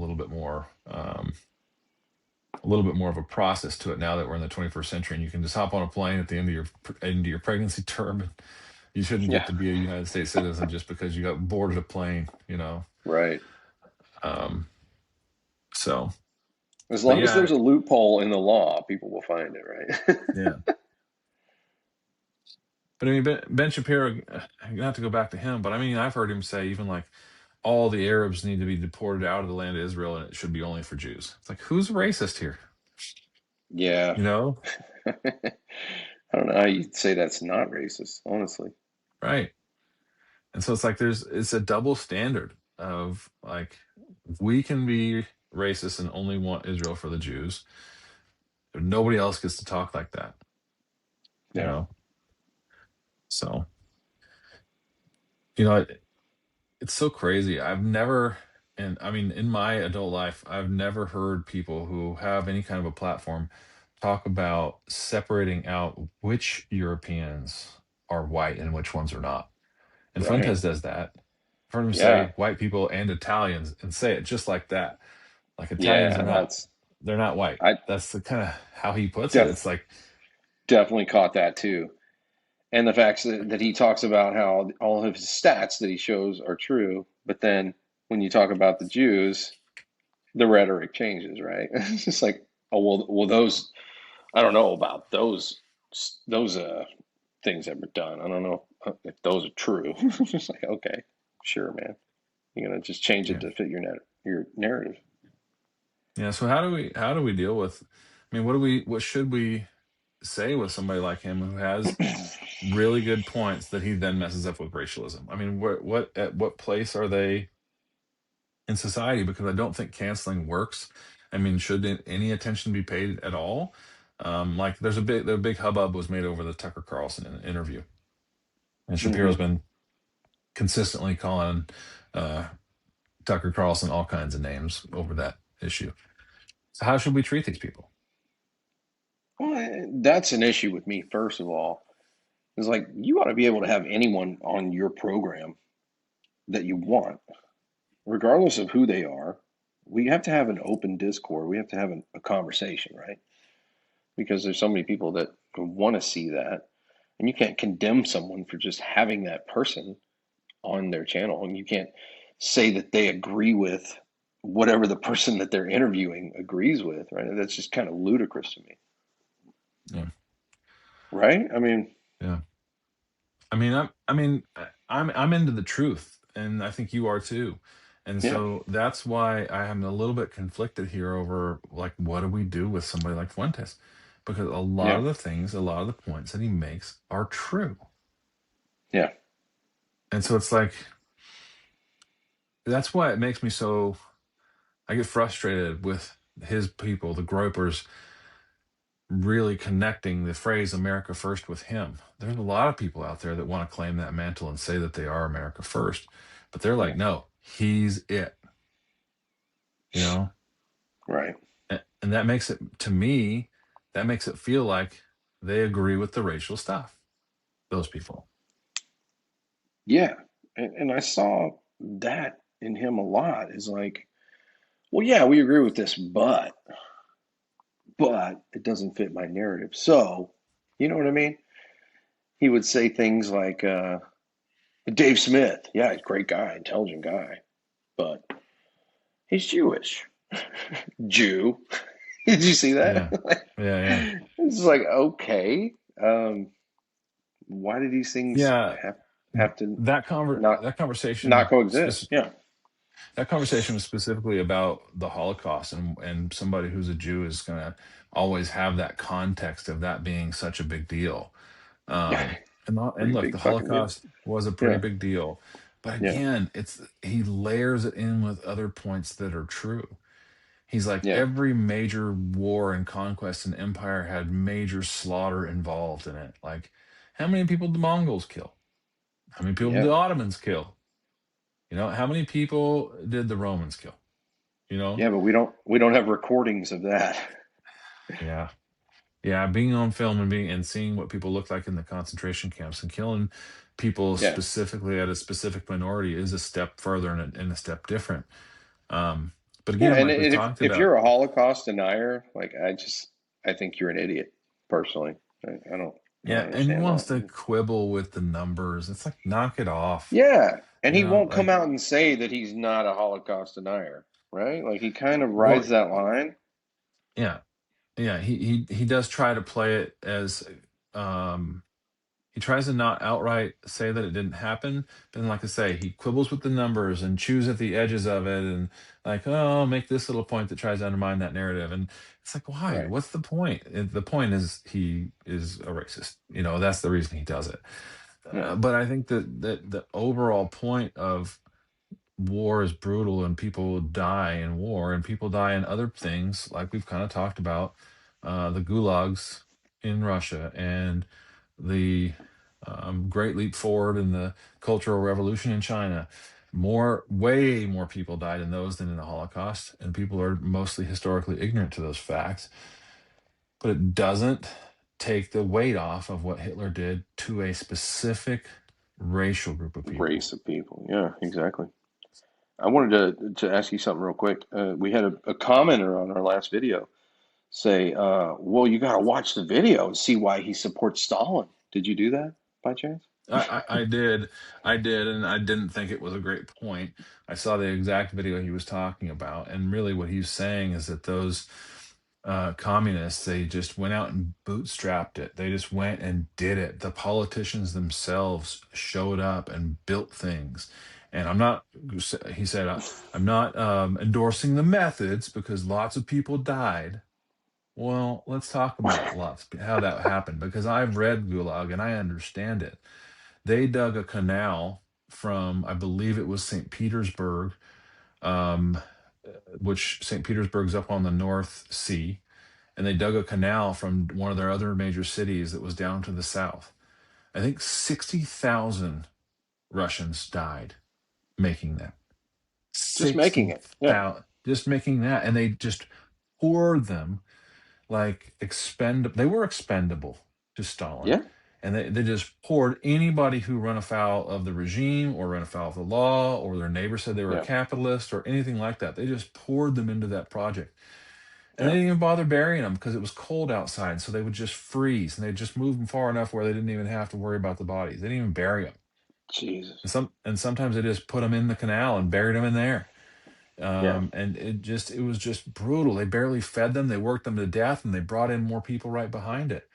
little bit more of a process to it now that we're in the 21st century, and you can just hop on a plane at the end of your pregnancy term. And you shouldn't get Yeah, to be a United States citizen just because you got boarded a plane. right. Um, so, As but long as yeah, there's a loophole in the law, people will find it, right? yeah. But I mean, Ben Shapiro, you have to go back to him. But I mean, I've heard him say even like all the Arabs need to be deported out of the land of Israel, and it should be only for Jews. It's like, who's racist here? Yeah. You know, I don't know how you'd say that's not racist, honestly. right? And so it's a double standard of like, we can be racist and only want Israel for the Jews. Nobody else gets to talk like that, you Yeah. know? So, you know, it's so crazy. And I mean, in my adult life, I've never heard people who have any kind of a platform talk about separating out which Europeans are white and which ones are not. And Right. Fuentes does that. I've heard him Yeah. say white people and Italians and say it just like that. Like Italians Yeah. are not, That's, they're not white. I That's the kind of how he puts it. def It's like, definitely caught that too. And the fact that he talks about how all of his stats that he shows are true, but then when you talk about the Jews, the rhetoric changes, right? It's just like, oh well, those I don't know about those things that were done. I don't know if those are true. It's just like, okay, sure, man. You're gonna just change it yeah. to fit your narrative. Yeah. So how do we deal with, I mean, what should we say with somebody like him who has really good points that he then messes up with racialism? I mean, at what place are they in society? Because I don't think canceling works. I mean, should any attention be paid at all? Like the big hubbub was made over the Tucker Carlson interview, and Shapiro's Hmm. been consistently calling uh, Tucker Carlson all kinds of names over that issue. So how should we treat these people? Well, that's an issue with me. First of all, is like you ought to be able to have anyone on your program that you want, regardless of who they are. We have to have an open discord. We have to have a conversation, right? Because there's so many people that want to see that, and you can't condemn someone for just having that person on their channel, and you can't say that they agree with whatever the person that they're interviewing agrees with, right? That's just kind of ludicrous to me, Yeah, right? I mean, yeah. I'm into the truth, and I think you are too. And yeah, so that's why I am a little bit conflicted here over like what do we do with somebody like Fuentes? Because yeah, a lot of the points that he makes are true. yeah, And so it's like that's why it makes me so I get frustrated with his people, the gropers, really connecting the phrase America first with him. There's a lot of people out there that want to claim that mantle and say that they are America first, but they're yeah, like, no, he's it, you know? right, And that makes it, to me, that makes it feel like they agree with the racial stuff, those people. yeah. And I saw that in him a lot. Is like, well, yeah, we agree with this, but it doesn't fit my narrative. So, you know what I mean? He would say things like, Dave Smith, yeah, he's a great guy, intelligent guy, but he's Jewish. Jew. Did you see that? Yeah, yeah, yeah, It's like, okay, why do these things yeah. have to not That not conversation coexist? Yeah, that conversation was specifically about the Holocaust, and somebody who's a Jew is going to always have that context of that being such a big deal. yeah, And pretty look, the big fucking deal. Holocaust was a pretty Yeah, big deal, but yeah, again, it's he layers it in with other points that are true. He's like yeah, every major war and conquest and empire had major slaughter involved in it. Like, how many people did the Mongols kill? How many people did yeah, the Ottomans kill? How many people did the Romans kill? You know, yeah. But we don't have recordings of that. yeah, yeah. Being on film and being and seeing what people look like in the concentration camps and killing people Yeah, specifically at a specific minority is a step further and a step different. Um, but yeah. again, And like we've if talked if about, you're a Holocaust denier, like I think you're an idiot personally. I don't yeah, and he understand wants that. to quibble with the numbers. It's like, knock it off. Yeah, and he won't come Like, out and say that he's not a Holocaust denier, right? Like he kind of well, rides that line. yeah, yeah. He does try to play it as, um, he tries to not outright say that it didn't happen, but then, like I say, he quibbles with the numbers and chews at the edges of it, and like, oh, I'll make this little point that tries to undermine that narrative, and it's like, why? Right. What's the point? The point is he is a racist. That's the reason he does it. Yeah. But I think that the overall point of war is brutal and people die in war and people die in other things like we've kind of talked about, the gulags in Russia and the great leap forward in the cultural revolution in China. Way more people died in those than in the Holocaust, and people are mostly historically ignorant to those facts, but it doesn't take the weight off of what Hitler did to a specific racial group of people. Race of people. Yeah, exactly. I wanted to ask you something real quick. We had a commenter on our last video say, "Well, you got to watch the video and see why he supports Stalin." Did you do that by chance? I did, and I didn't think it was a great point. I saw the exact video he was talking about, and really what he's saying is that those communists, they just went out and bootstrapped it. They just went and did it. The politicians themselves showed up and built things. And I'm not, he said, I'm not endorsing the methods because lots of people died. Well, let's talk about how that happened because I've read Gulag and I understand it. They dug a canal from, I believe it was St. Petersburg, um, which St. Petersburg's up on the North Sea, and they dug a canal from one of their other major cities that was down to the south. I think 60,000 Russians died making that. Just making it. Yeah. 60,000 just making that, and they just poured them like they were expendable to Stalin. Yeah. And they just poured anybody who run afoul of the regime or run afoul of the law or their neighbor said they were a Yeah. capitalist or anything like that. They just poured them into that project. And they Yeah. didn't even bother burying them because it was cold outside. So they would just freeze and they'd just move them far enough where they didn't even have to worry about the bodies. They didn't even bury them. Jesus. And sometimes they just put them in the canal and buried them in there. Yeah. And it was just brutal. They barely fed them. They worked them to death, and they brought in more people right behind it.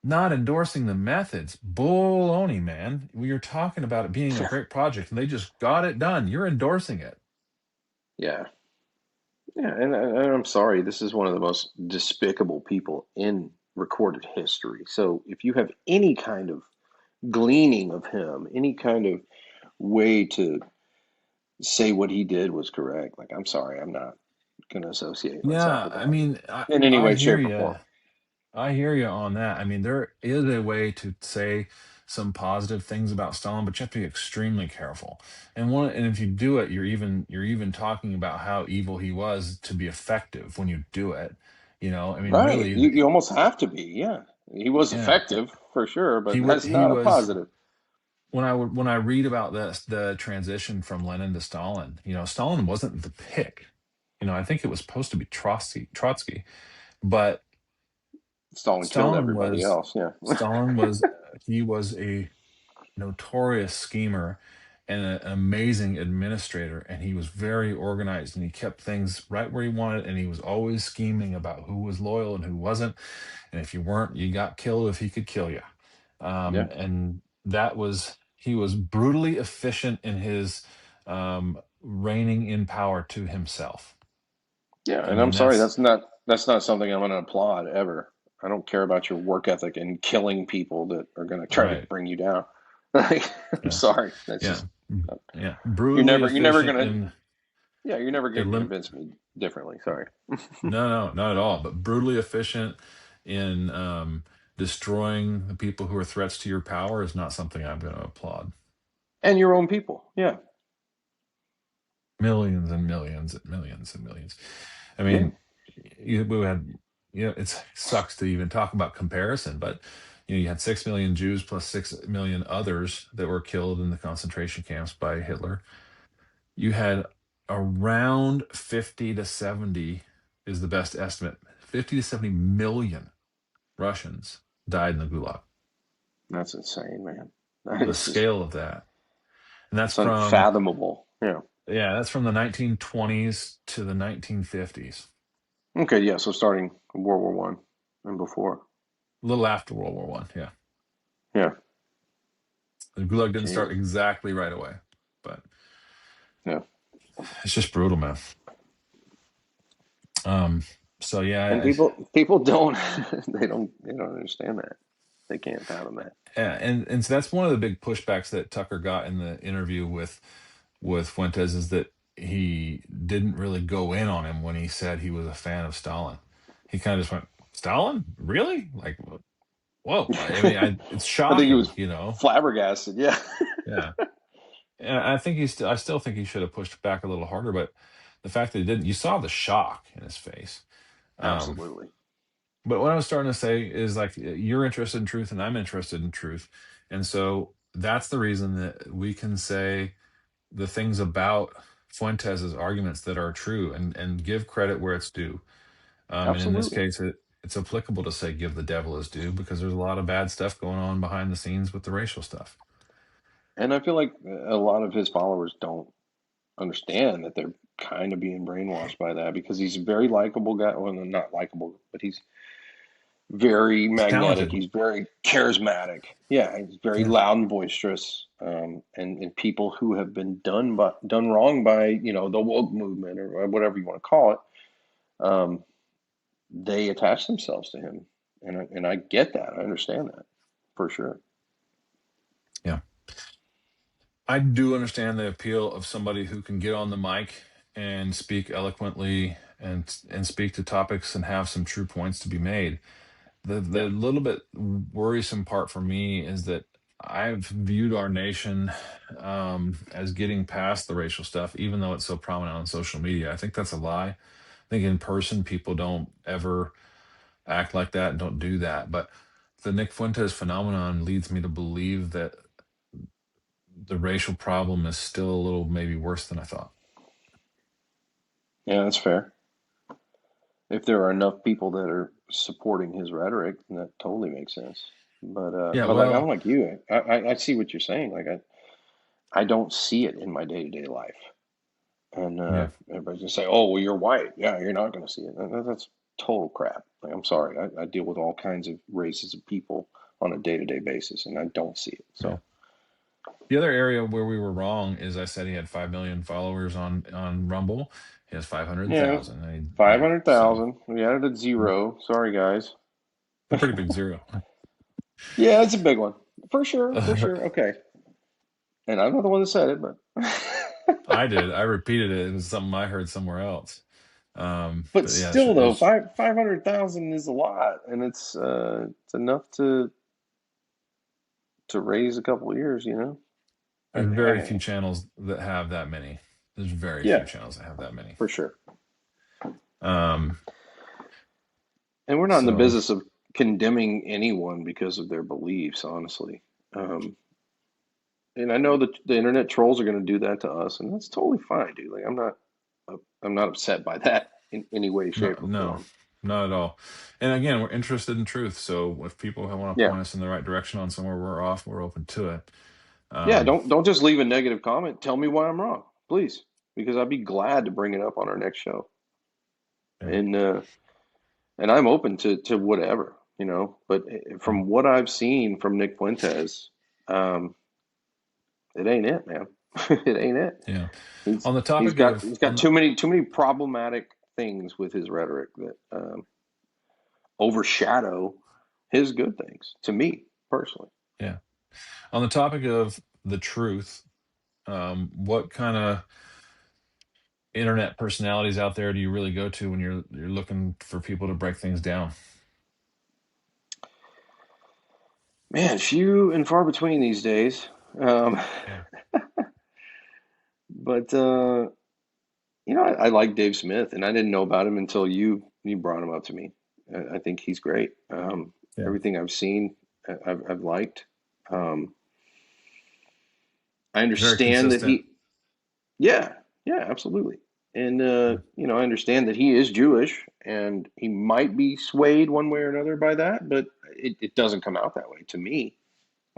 Not endorsing the methods, baloney, man. We are talking about it being a Yeah. great project, and they just got it done. You're endorsing it. Yeah. Yeah. And I'm sorry, this is one of the most despicable people in recorded history. So if you have any kind of gleaning of him, any kind of way to say what he did was correct, like I'm sorry, I'm not going to associate myself Yeah, with I that mean, in any I way, hear shape, or you. form. I hear you on that. I mean, there is a way to say some positive things about Stalin, but you have to be extremely careful. And if you do it, you're even talking about how evil he was to be effective when you do it. I mean, Right. really, You almost have to be. Yeah. He was yeah. effective for sure, He but was that's he not a was positive. when I read about the transition from Lenin to Stalin, Stalin wasn't the pick. I think it was supposed to be Trotsky, but Stalin killed Stalin everybody was else. Yeah. Stalin was he was a notorious schemer, and an amazing administrator, and he was very organized, and he kept things right where he wanted, and he was always scheming about who was loyal and who wasn't, and if you weren't, you got killed if he could kill you. Yeah. And that was he was brutally efficient in his reigning in power to himself. Yeah, I and I'm mean, sorry, that's that's not something I'm going to applaud ever. I don't care about your work ethic and killing people that are going to try to right. bring you down. Like, I'm Yeah, sorry. That's yeah, just yeah. Brutally you're never efficient gonna in yeah, you're never gonna elim- convince me differently. Sorry. no, no, not at all. But brutally efficient in destroying the people who are threats to your power is not something I'm going to applaud. And your own people. Yeah. Millions and millions and millions and millions. I Yeah. mean, we had, it sucks to even talk about comparison, but you had 6 million Jews plus 6 million others that were killed in the concentration camps by Hitler. You had around 50 to 70 is the best estimate. 50 to 70 million Russians died in the Gulag. That's insane, man. That The is just scale of that, and that's it's from unfathomable. Yeah. yeah, that's from the 1920s to the 1950s, Okay, yeah, so starting World War One and before. a little after World War One. Yeah, Yeah. the Gulag didn't start Jesus. exactly right away, but Yeah. it's just brutal, man. Um, so And yeah, people don't they don't understand that. They can't fathom that. and so that's one of the big pushbacks that Tucker got in the interview with Fuentes is that he didn't really go in on him when he said he was a fan of Stalin. He kind of just went, Stalin, really? Like, whoa! I mean, it's I think he shocking, was you know? flabbergasted. Yeah. Yeah, and I think I still think he should have pushed back a little harder, but the fact that he didn't, you saw the shock in his face. Um, Absolutely. But what I was starting to say is like you're interested in truth and I'm interested in truth. And so that's the reason that we can say the things about Fuentes's arguments that are true and give credit where it's due. And in this Absolutely. case, it's applicable to say give the devil his due because there's a lot of bad stuff going on behind the scenes with the racial stuff. And I feel like a lot of his followers don't understand that they're kind of being brainwashed by that because he's a very likable guy. Well, not likable, but he's very It's magnetic. talented. He's very charismatic. Yeah, he's very Yeah. loud and boisterous. And people who have been done wrong by the woke movement or whatever you want to call it, um, they attach themselves to him, and I get that. I understand that for sure. Yeah. I do understand the appeal of somebody who can get on the mic and speak eloquently and speak to topics and have some true points to be made. The Yeah, little bit worrisome part for me is that I've viewed our nation as getting past the racial stuff, even though it's so prominent on social media. I think that's a lie. I think in person people don't ever act like that and don't do that. But the Nick Fuentes phenomenon leads me to believe that the racial problem is still a little maybe worse than I thought. yeah, that's fair. If there are enough people that are supporting his rhetoric, then that totally makes sense. Yeah, But like I'm well, like you, I see what you're saying. Like I don't see it in my day to day life. And yeah, everybody's gonna say, "Oh, well, you're white. Yeah, you're not gonna see it." That's total crap. Like, I'm sorry. I deal with all kinds of races of people on a day to day basis, and I don't see it. yeah. So The other area where we were wrong is I said he had 5 million followers on Rumble. He has five hundred yeah, thousand. five Yeah, hundred so thousand. We added a zero. Sorry, guys. a pretty big zero. Yeah, it's a big one for sure. For sure. Okay. And I'm not the one that said it, but I did. I repeated it. It was something I heard somewhere else. but But yeah, still though, it's 500,000 is a lot, and it's enough to raise a couple of years. there's very few I, channels that have that many. There's very few yeah, channels that have that many. for sure. Um, And we're not in the so business of condemning anyone because of their beliefs, honestly. Um, and I know that the internet trolls are going to do that to us, and that's totally fine, dude. Like I'm not upset by that in any way, no, shape, or no, form. not at all. And again, we're interested in truth. So if people want to Yeah, point us in the right direction on somewhere we're off, we're open to it. Yeah, Um, don't just leave a negative comment. Tell me why I'm wrong, please, because I'd be glad to bring it up on our next show. yeah, And and I'm open to whatever, you know. But yeah, from what I've seen from Nick Fuentes, um, it ain't it, man. It ain't it. yeah. He's On the he's topic got of he's got on the too many problematic things with his rhetoric that overshadow his good things to me personally. yeah, on the topic of the truth, what kind of internet personalities out there do you really go to when you're looking for people to break things down? Man, few and far between these days. Um, Yeah, but I like Dave Smith, and I didn't know about him until you brought him up to me. I think he's great. yeah, Everything I've seen, I've liked. Um, I very understand that consistent. yeah, yeah, absolutely. And Yeah, I understand that he is Jewish, and he might be swayed one way or another by that, but it doesn't come out that way to me.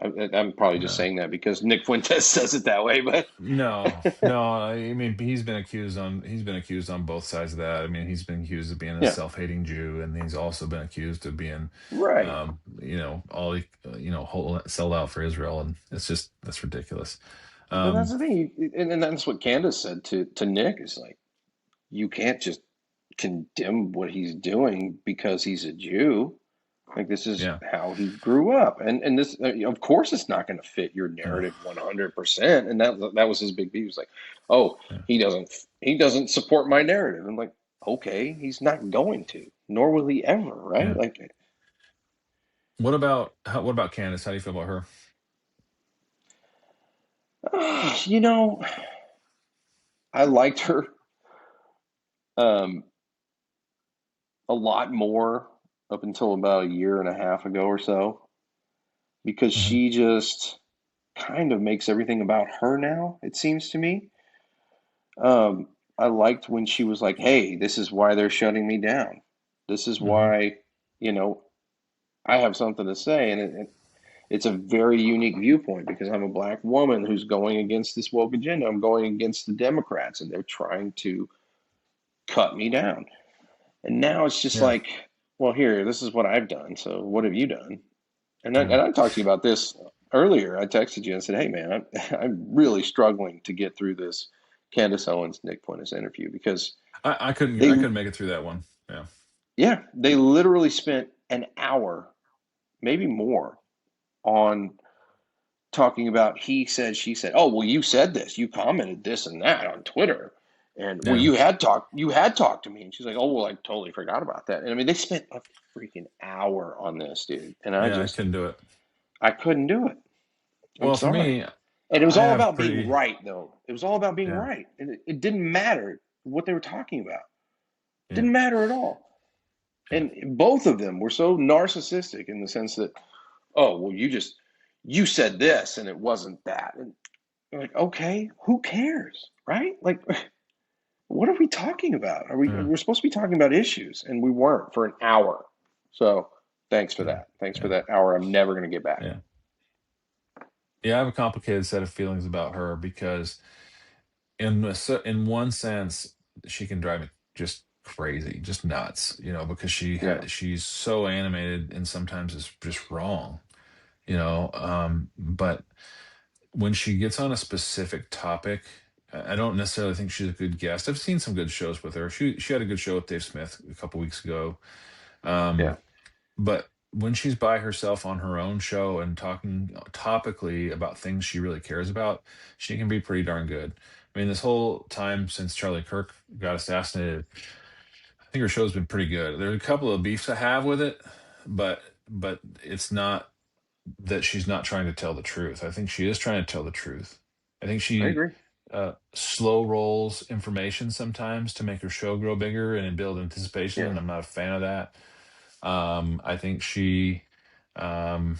I'm probably just no. saying that because Nick Fuentes says it that way, but No, no. I mean, he's been accused on both sides of that. I mean, he's been accused of being a yeah, self-hating Jew, and he's also been accused of being, right. sold out for Israel, and that's ridiculous. But that's Um, the thing, and that's what Candace said to Nick is like, you can't just condemn what he's doing because he's a Jew. Like this is yeah, how he grew up, and this, of course, it's not going to fit your yeah, narrative 100%. And that was his big beef. He was like, "Oh, yeah, he doesn't support my narrative." I'm like, "Okay, he's not going to, nor will he ever, right?" yeah. Like, What about Candace? How do you feel about her? you know, I liked her um, a lot more up until about a year and a half ago or so, because Hmm. she just kind of makes everything about her now. It seems to me. Um, I liked when she was like, "Hey, this is why they're shutting me down. This is Hmm. why, you know, I have something to say." And it's a very unique viewpoint because I'm a black woman who's going against this woke agenda. I'm going against the Democrats, and they're trying to cut me down. And now it's just Yeah, like, well, here, this is what I've done. So what have you done? And yeah. I talked to you about this earlier. I texted you and said, "Hey, man, I'm really struggling to get through this Candace Owens Nick Fuentes interview because I they, couldn't make it through that one. Yeah, yeah, they literally spent an hour, maybe more, on talking about he said, she said. Oh, well, you said this, you commented this and that on Twitter, and well, yeah, you had talked to me." And she's like, "Oh, well, I totally forgot about that." And I mean, they spent a freaking hour on this, dude, and yeah. I couldn't do it. I couldn't do it. I'm Well, for sorry. me, And it was I all have about being pretty. right, though. It was all about being Yeah, right. And it didn't matter what they were talking about. yeah, Didn't matter at all. yeah, And both of them were so narcissistic in the sense that, oh, well, you said this and it wasn't that. And you're like, okay, who cares? Right? Like, what are we talking about? yeah, We're supposed to be talking about issues, and we weren't for an hour. So thanks for yeah, that. Thanks for yeah, that hour I'm never gonna get back. yeah. Yeah, I have a complicated set of feelings about her because, in one sense, she can drive me just crazy, just nuts. Because Yeah. she's so animated, and sometimes it's just wrong. But when she gets on a specific topic, I don't necessarily think she's a good guest. I've seen some good shows with her. She had a good show with Dave Smith a couple weeks ago. Yeah. Um, But when she's by herself on her own show and talking topically about things she really cares about, she can be pretty darn good. I mean, this whole time since Charlie Kirk got assassinated, I think her show's been pretty good. There's a couple of beefs I have with it, but it's not that she's not trying to tell the truth. I think she is trying to tell the truth. I think I she agree. slow rolls information sometimes to make her show grow bigger and build anticipation, Yeah. and I'm not a fan of that. I think she um,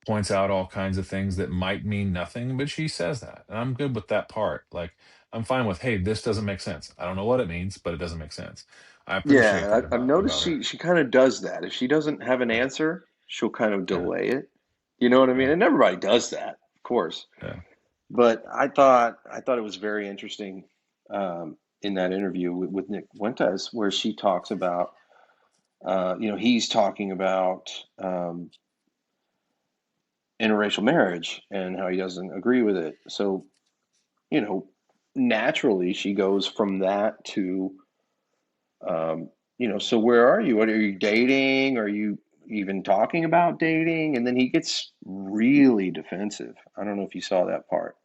points out all kinds of things that might mean nothing, but she says that. And I'm good with that part. Like, I'm fine with, hey, this doesn't make sense. I don't know what it means, but it doesn't make sense. I appreciate Yeah, that I've noticed about her. she kind of does that. If she doesn't have an Yeah. answer, she'll kind of Yeah. delay it. You know what I mean? Yeah. And everybody does that. course. Yeah. But I thought it was very interesting in that interview with Nick Fuentes, where she talks about, he's talking about interracial marriage and how he doesn't agree with it. So, you know, naturally she goes from that to, so where are you? What are you dating? Are you even talking about dating? And then he gets really defensive. I don't know if you saw that part,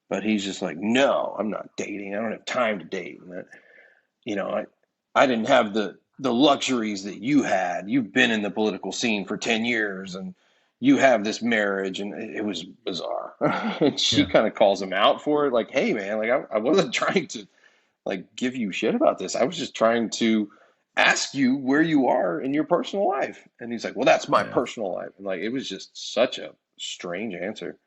but he's just like, no, I'm not dating. I don't have time to date. And that, you know, I didn't have the luxuries that you had. You've been in the political scene for 10 years and you have this marriage, and it was bizarre. And she Yeah. kind of calls him out for it, like, hey man, like I wasn't trying to like give you shit about this. I was just trying to ask you where you are in your personal life. And he's like, well, that's my Yeah. personal life. And like it was just such a strange answer.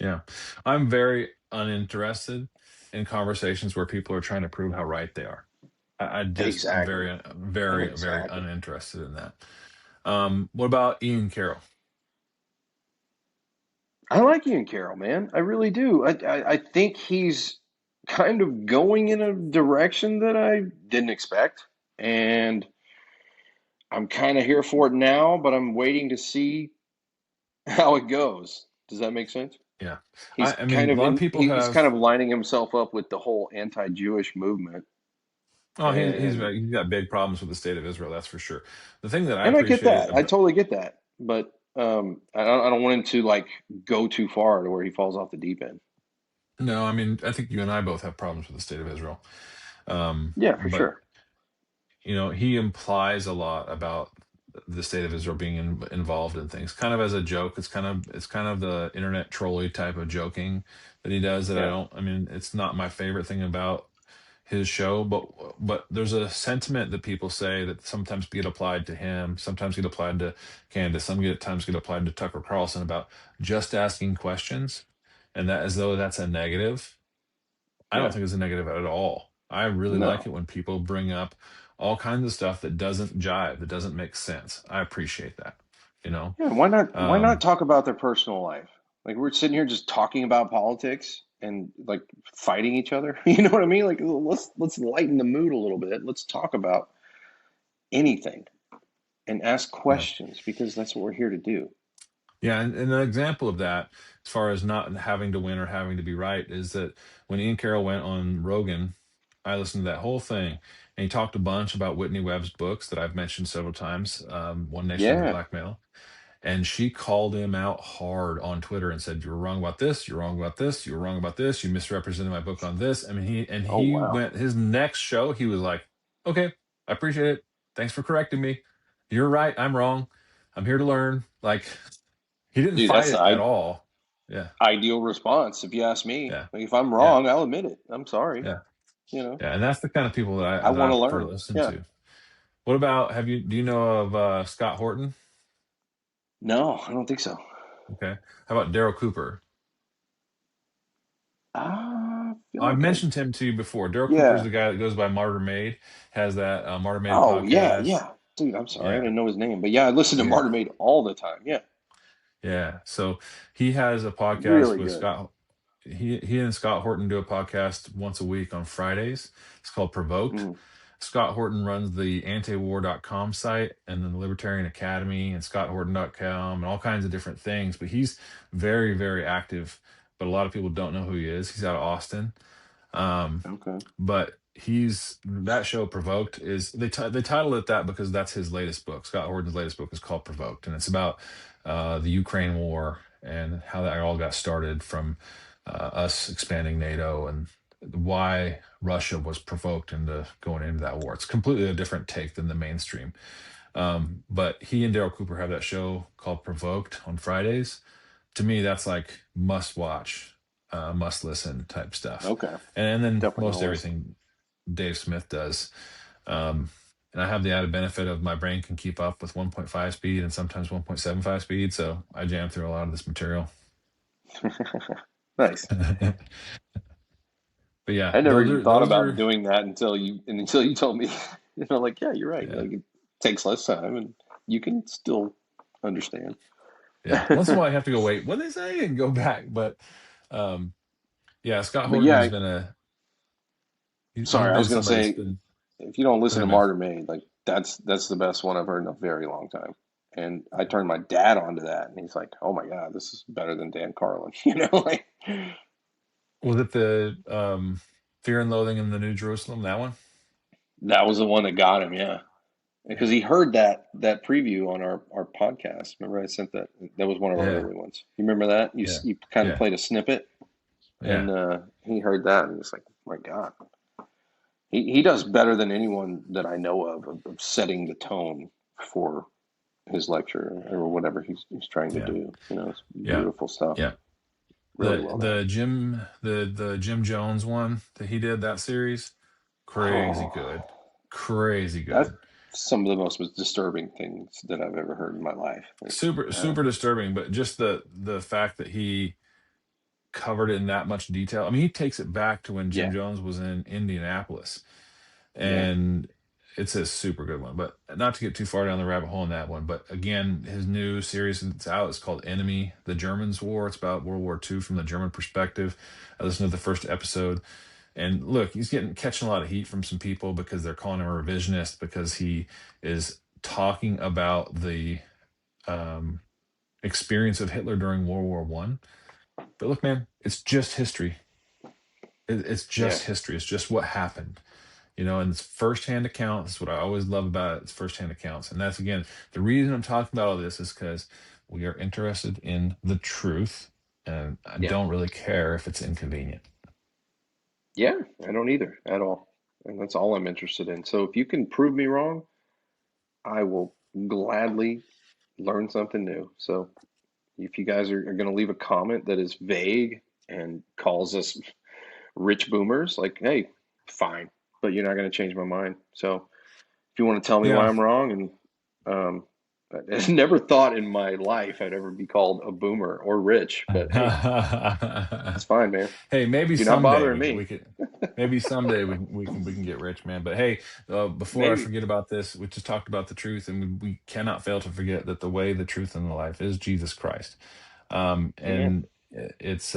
Yeah. I'm very uninterested in conversations where people are trying to prove how right they are. I just am Exactly. very, very, very Exactly. uninterested in that. What about Ian Carroll? I like Ian Carroll, man. I really do. I think he's kind of going in a direction that I didn't expect. And I'm kind of here for it now, but I'm waiting to see how it goes. Does that make sense? Yeah. He's I kind mean, a of lot of people he's kind have, of lining himself up with the whole anti-Jewish movement. oh, And he's got big problems with the state of Israel, that's for sure. The thing that I and I get appreciate that. I about, totally get that. But I don't want him to like go too far to where he falls off the deep end. no, I mean, I think you and I both have problems with the state of Israel. Yeah, for But sure. he implies a lot about the state of Israel being involved in things, kind of as a joke. It's kind of the internet trolley type of joking that he does. That I Yeah. don't. I mean, it's not my favorite thing about his show, but there's a sentiment that people say that sometimes get applied to him, sometimes get applied to Candace, times get applied to Tucker Carlson about just asking questions, and that as though that's a negative. I don't Yeah. think it's a negative at all. I really like No. it when people bring up all kinds of stuff that doesn't jive, that doesn't make sense. I appreciate that. You know, Yeah, why not um, talk about their personal life? Like we're sitting here just talking about politics and like fighting each other. You know what I mean? Like let's lighten the mood a little bit. Let's talk about anything and ask yeah, questions because that's what we're here to do. yeah. And an example of that, as far as not having to win or having to be right, is that when Ian Carroll went on Rogan, I listened to that whole thing, and he talked a bunch about Whitney Webb's books that I've mentioned several times. One Nation Under Yeah. Blackmail. And she called him out hard on Twitter and said, "You're wrong about this. You're wrong about this. You're wrong about this. You misrepresented my book on this." I mean, Oh he wow. went his next show. He was like, "Okay, I appreciate it. Thanks for correcting me. You're right. I'm wrong. I'm here to learn." Like he didn't Dude, fight that's it at all. Yeah, ideal response if you ask me. yeah, Like if I'm yeah, wrong, I'll admit it. I'm sorry. yeah, You know, yeah. And that's the kind of people that I that want I to prefer to learn. listen Yeah. to. What about have you? Do you know of Scott Horton? No, I don't think so. Okay. How about Daryl Cooper? I feel I've like mentioned him to you before. Daryl Cooper is yeah. the guy that goes by Martyr Made, has that Martyr Made Oh yeah, podcast. yeah. Dude, I'm sorry, I Yeah, didn't know his name, but yeah, I listen to yeah, Martyr Made all the time. Yeah, yeah. So he has a podcast really with good. Scott. He and Scott Horton do a podcast once a week on Fridays. It's called Provoked. Mm, Scott Horton runs the antiwar.com site and then the Libertarian Academy and scotthorton.com and all kinds of different things. But he's very, very active. But a lot of people don't know who he is. He's out of Austin. Um, okay. but he's that show Provoked is they titled it that because that's his latest book. Scott Horton's latest book is called Provoked, and it's about the Ukraine war and how that all got started from us expanding NATO and why Russia was provoked into going into that war. It's completely a different take than the mainstream. But he and Daryl Cooper have that show called Provoked on Fridays. To me, that's like must watch, must listen type stuff. Okay. And then Definitely most gonna listen. everything Dave Smith does. Um, and I have the added benefit of my brain can keep up with 1.5 speed and sometimes 1.75 speed. So I jam through a lot of this material. Nice. But yeah, I never even thought those about are, doing that until you told me. Like, yeah, you're right. yeah, Like it takes less time and you can still understand. Yeah. Once in a while, I have to go wait. What did they say and go back. But um, yeah, Scott But Horton has yeah, been he's sorry, I was been gonna somebody that's say, been. if you don't Go listen to ahead, man. Martyr Made, like that's the best one I've heard in a very long time. And I turned my dad onto that, and he's like, "Oh my God, this is better than Dan Carlin." Like Was it the Fear and Loathing in the New Jerusalem? That one? that was the one that got him, yeah. Because Yeah. he heard that preview on our podcast. Remember, I sent that. That was one of our Yeah. early ones. You remember that? You Yeah. you kind of Yeah. played a snippet, Yeah. and he heard that, and he's like, "My God, he does better than anyone that I know of setting the tone for his lecture or whatever he's trying to Yeah. do. It's Yeah. beautiful stuff. Yeah. Really well done. The Jim Jones one that he did, that series, crazy Oh, good. Crazy that's good. some of the most disturbing things that I've ever heard in my life. Like, Super super disturbing, but just the fact that he covered it in that much detail. I mean, he takes it back to when Jim yeah, Jones was in Indianapolis, yeah, and it's a super good one. But not to get too far down the rabbit hole in that one. But again, his new series that's out is called Enemy: The Germans' War. It's about World War II from the German perspective. I listened to the first episode, and look, he's getting catching a lot of heat from some people because they're calling him a revisionist because he is talking about the um, experience of Hitler during World War One. But look, man, it's just history. It's yeah, just history. It's just what happened, and it's firsthand accounts. That's what I always love about it. It's firsthand accounts. And that's, again, the reason I'm talking about all this is because we are interested in the truth. And I yeah, don't really care if it's inconvenient. yeah. I don't either at all, and that's all I'm interested in. So if you can prove me wrong, I will gladly learn something new. So if you guys are going to leave a comment that is vague and calls us rich boomers, like, hey, fine, but you're not going to change my mind. So if you want to tell me why Yeah. I'm wrong, and I never thought in my life I'd ever be called a boomer or rich, but hey, it's fine, man. Hey, maybe You're not someday bothering we me. could maybe someday we can get rich, man. But hey, before I Maybe. forget about this, we just talked about the truth, and we cannot fail to forget that the way, the truth, and the life is Jesus Christ. Amen. And it's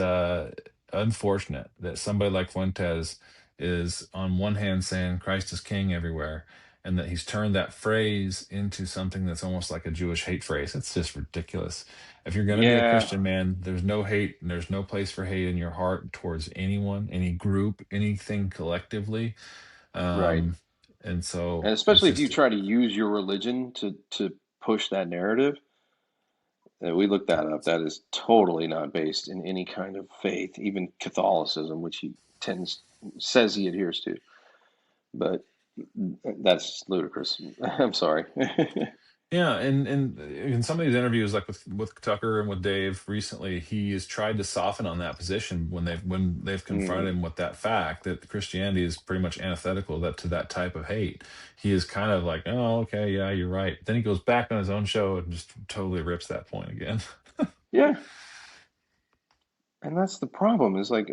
unfortunate that somebody like Fuentes is on one hand saying Christ is king everywhere, and that he's turned that phrase into something that's almost like a Jewish hate phrase. It's just ridiculous. If you're going to be a Yeah, Christian, man, there's no hate and there's no place for hate in your heart towards anyone, any group, anything collectively. right. Um, and And so it's especially if you just, try to use your religion to push that narrative. We looked that up. That is totally not based in any kind of faith, even Catholicism, which he tends says he adheres to. But that's ludicrous. I'm sorry. yeah, and in some of these interviews, like with Tucker and with Dave recently, he has tried to soften on that position when they've confronted Mm, him with that fact that Christianity is pretty much antithetical to that type of hate. He is kind of like, oh, okay, yeah, you're right. Then he goes back on his own show and just totally rips that point again. yeah, and that's the problem. Is like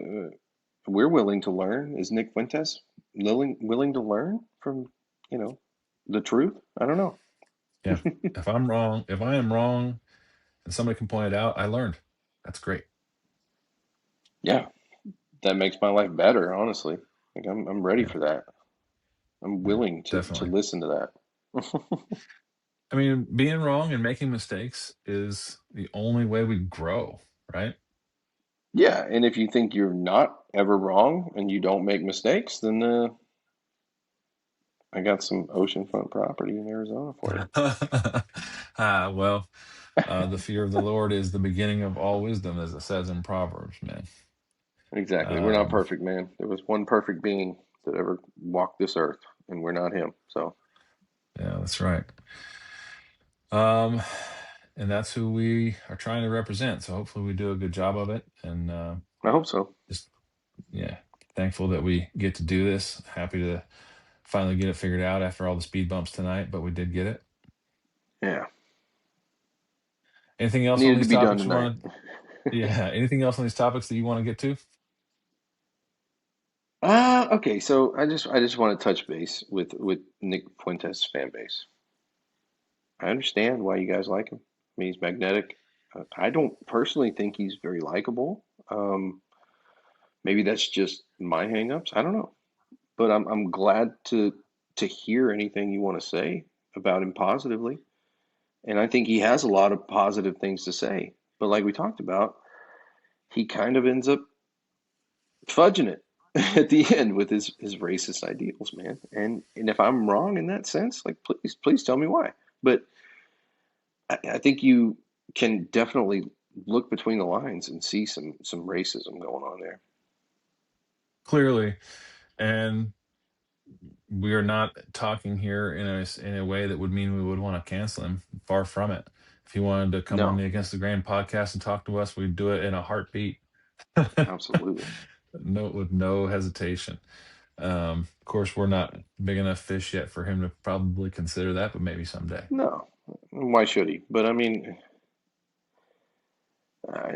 we're willing to learn. Is Nick Fuentes willing to learn from you know the truth? I don't know. Yeah, if I am wrong, and somebody can point it out, I learned. That's great. Yeah, that makes my life better. Honestly, like I'm ready Yeah, for that. I'm yeah, willing to definitely. listen to that. I mean, being wrong and making mistakes is the only way we grow, right? Yeah, and if you think you're not ever wrong and you don't make mistakes, then I got some oceanfront property in Arizona for Well, the fear of the Lord is the beginning of all wisdom, as it says in Proverbs, man. you. Exactly. We're not Um, perfect, man. There was one perfect being that ever walked this earth, and we're not him. So yeah, that's right. Um, and that's who we are trying to represent. So hopefully we do a good job of it. And I hope so. just, yeah, thankful that we get to do this. Happy to finally get it figured out after all the speed bumps tonight, but we did get it. Yeah, Anything else on needed to these be done topics you tonight. want to? Yeah, anything else on these topics that you want to get to? Okay. So I just want to touch base with Nick Fuentes fan base. I understand why you guys like him. I mean, he's magnetic. I don't personally think he's very likable. Maybe that's just my hangups. I don't know, but I'm glad to hear anything you want to say about him positively, and I think he has a lot of positive things to say. But like we talked about, he kind of ends up fudging it at the end with his racist ideals, man. And if I'm wrong in that sense, like please tell me why. But I think you can definitely look between the lines and see some racism going on there. Clearly. And we are not talking here in a way that would mean we would want to cancel him. Far from it. If he wanted to come on No, the Against the Grain podcast and talk to us, we'd do it in a heartbeat. absolutely. No, with no hesitation. Of course, we're not big enough fish yet for him to probably consider that, but maybe someday. No, why should he? But I mean,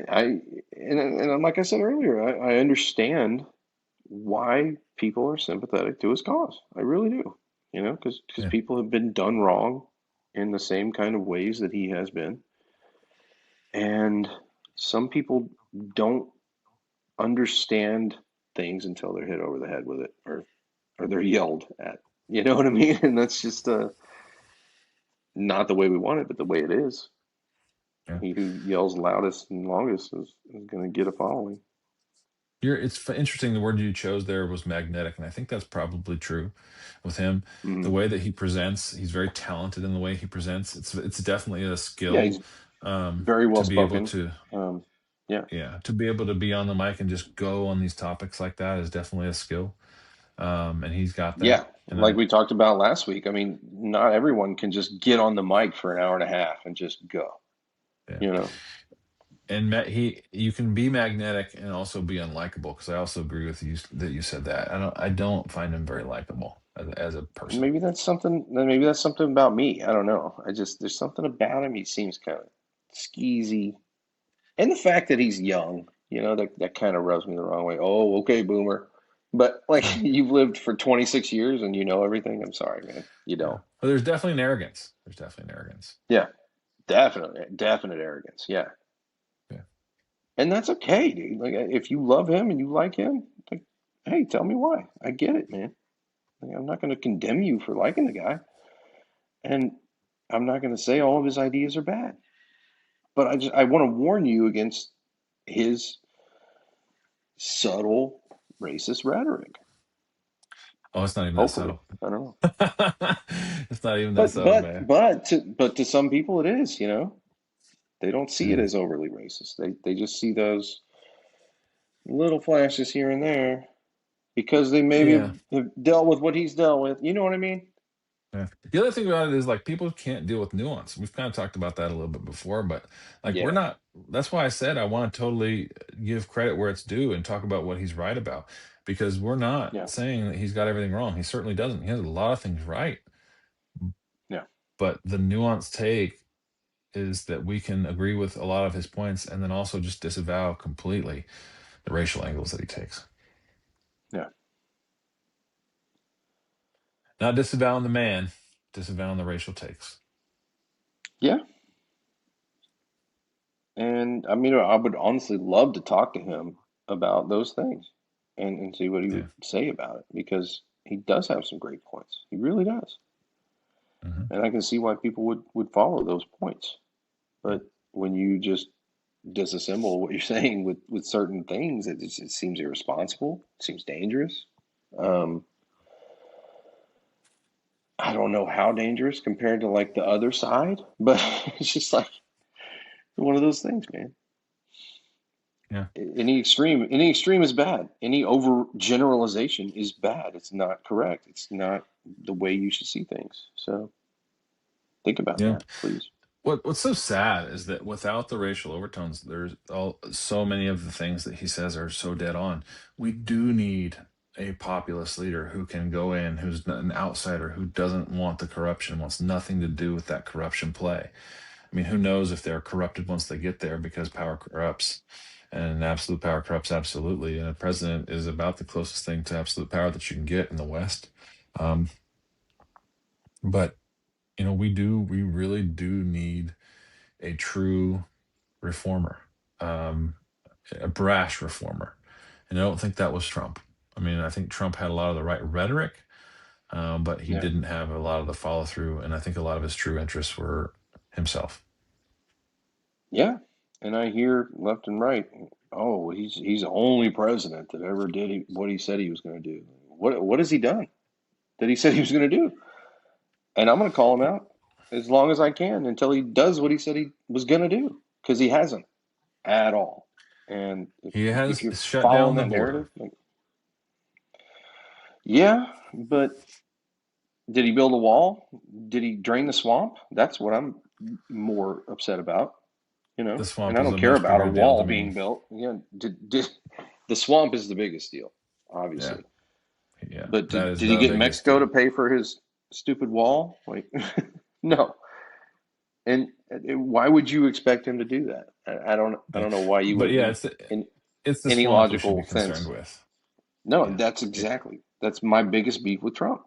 I and like I said earlier, I understand why people are sympathetic to his cause. I really do. You know, because Yeah, people have been done wrong in the same kind of ways that he has been, and some people don't understand things until they're hit over the head with it, or they're yelled at. You know what I mean? And that's just not the way we want it, but the way it is. yeah. He who yells loudest and longest is going to get a following. Interesting. The word you chose there was magnetic, and I think that's probably true with him. The Mm. way that he presents, he's very talented in the way he presents. It's definitely a Yeah, skill he's very well to be able spoken. to, Um, yeah, yeah, to be able to be on the mic and just go on these topics like that is definitely a skill. And he's got yeah. that. And Like we talked about last week. I mean, not everyone can just get on the mic for an hour and a half and just go. yeah, You know? and you can be magnetic and also be unlikable, because I also agree with you that you said that. I don't find him very likable as a person. Maybe that's something. Maybe that's something about me. I don't know. I just there's something about him. He seems kind of skeezy, and the fact that he's young. You know, that kind of rubs me the wrong way. Oh, okay, boomer. But like Yeah, you've lived for 26 years and you know everything. I'm sorry, man. You yeah. don't. But there's definitely an arrogance. There's definitely an arrogance. Yeah, definitely, definite arrogance. Yeah. Yeah, And that's okay, dude. Like, if you love him and you like him, like, hey, tell me why. I get it, man. Like, I'm not going to condemn you for liking the guy, and I'm not going to say all of his ideas are bad. But I want to warn you against his subtle racist rhetoric. oh, it's not even that Hopefully, subtle. I don't know. It's not even that But subtle, but man. but to some people it is. You know, they don't see it Yeah, as overly racist. They just see those little flashes here and there because they maybe yeah. have dealt with what he's dealt with. You know what I mean? Yeah. The other thing about it is, like, people can't deal with nuance. We've kind of talked about that a little bit before, but like we're Yeah, not. That's why I said I want to totally give credit where it's due and talk about what he's right about, because we're not yeah, saying that he's got everything wrong. He certainly doesn't. He has a lot of things right, yeah, but the nuanced take is that we can agree with a lot of his points and then also just disavow completely the racial angles that he takes. yeah, Not disavowing the man, disavowing the racial takes. yeah. And I mean, I would honestly love to talk to him about those things and see what he Yeah. would say about it because he does have some great points. He really does. Hmm. And I can see why people would follow those points. Yeah. But when you just disassemble what you're saying with certain things, it seems irresponsible, seems dangerous. Um, I don't know how dangerous compared to like the other side, but it's just like one of those things, man. Yeah. Any extreme is bad. Any overgeneralization is bad. It's not correct. It's not the way you should see things. So think about Yeah. that, please. What's so sad is that without the racial overtones, there's so many of the things that he says are so dead on. We do need a populist leader who can go in, who's an outsider, who doesn't want the corruption, wants nothing to do with that corruption play. I mean, who knows if they're corrupted once they get there, because power corrupts, and absolute power corrupts absolutely. And a president is about the closest thing to absolute power that you can get in the West. Um, but we really do need a true reformer, um, a brash reformer. And I don't think that was Trump. I mean, I think Trump had a lot of the right rhetoric, but he Yeah. didn't have a lot of the follow through. And I think a lot of his true interests were himself. Yeah. And I hear left and right, oh, he's the only president that ever did what he said he was going to do. What has he done that he said he was going to do? And I'm going to call him out as long as I can until he does what he said he was going to do, because he hasn't at all. And He if has you're shut following down the that border. narrative, like, yeah, but did he build a wall? Did he drain the swamp? That's what I'm more upset about, The And swamp I is don't a care much about a bigger deal wall to me. being built. Did the swamp is the biggest deal, Yeah. obviously. Yeah. But That is did he the get biggest Mexico to deal. pay for his stupid wall? Like, no. And why would you expect him to do that? I Yeah. don't know why you But would, yeah, in it's the any swamp we should be logical concerned sense. with. No, Yeah. that's my biggest beef with Trump.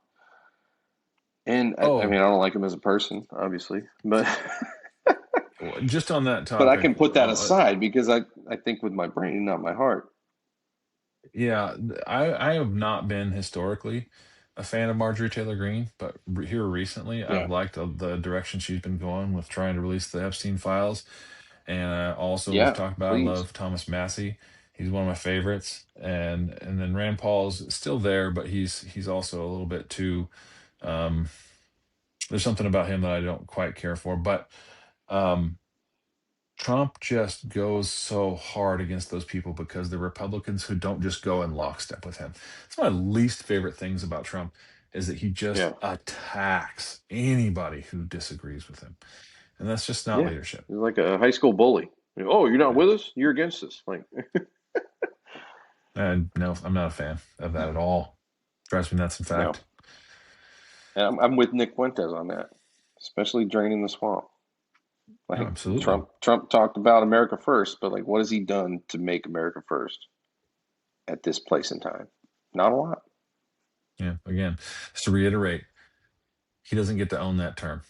And I Oh, mean, I don't like him as a person, obviously, but just on that but I topic, can put that aside because I think with my brain, not my heart. yeah, I have not been historically a fan of Marjorie Taylor Greene, but here recently, I've Yeah, liked the direction she's been going with trying to release the Epstein files. And also, we've yeah, talked about, I please. love Thomas Massey. He's one of my favorites. And then Rand Paul's still there, but he's also a little bit too. Um, there's something about him that I don't quite care for, but. Um, Trump just goes so hard against those people because they're Republicans who don't just go in lockstep with him. It's one of my least favorite things about Trump is that he just Yeah, attacks anybody who disagrees with him. And that's just not yeah. leadership. He's like a high school bully. Oh, you're not Yeah. with us? You're against us. Like, And no, I'm not a fan of that at all. Drives me nuts, in no. fact. And I'm with Nick Fuentes on that, especially draining the swamp. No, Like absolutely. Trump talked about America first, but like, what has he done to make America first at this place in time? Not a lot. Yeah. Again, just to reiterate, he doesn't get to own that term.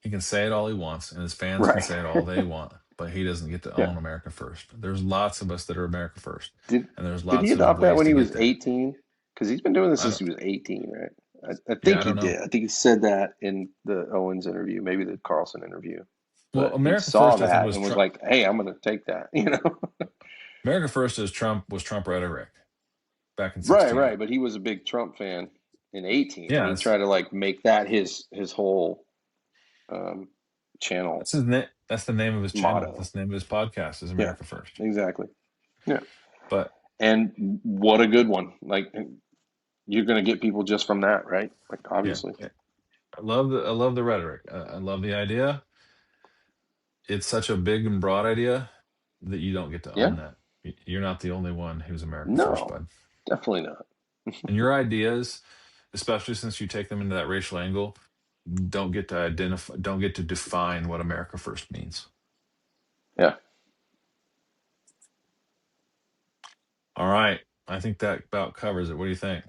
He can say it all he wants, and his fans can Right. say it all they want, but he doesn't get to Yeah. own America first. There's lots of us that are America first, Did and there's did he lots of adopt that ways when to he get was there. 18? Because he's been doing this I since don't, he was 18, right? I yeah, think I he don't know. did. I think he said that in the Owens interview, maybe the Carlson interview. Well, But he America saw First, I think that was and was Trump. like, "Hey, I'm going to take that." America First is Trump was Trump rhetoric back in Right, 16. right. But he was a big Trump fan in 18, and Yeah, he tried to like make that his whole um, channel that's his name. That's the name of his channel. motto. That's the name of his podcast is Yeah, America First. exactly. Yeah, But and what a good one! Like you're going to get people just from that, right? Like yeah, obviously. I love the rhetoric. I love the idea. It's such a big and broad idea that you don't get to Yeah. own that. You're not the only one who's America First, No, bud. definitely not. And your ideas, especially since you take them into that racial angle, don't get to identify, don't get to define what America First means. Yeah, All right. I think that about covers it. What do you think?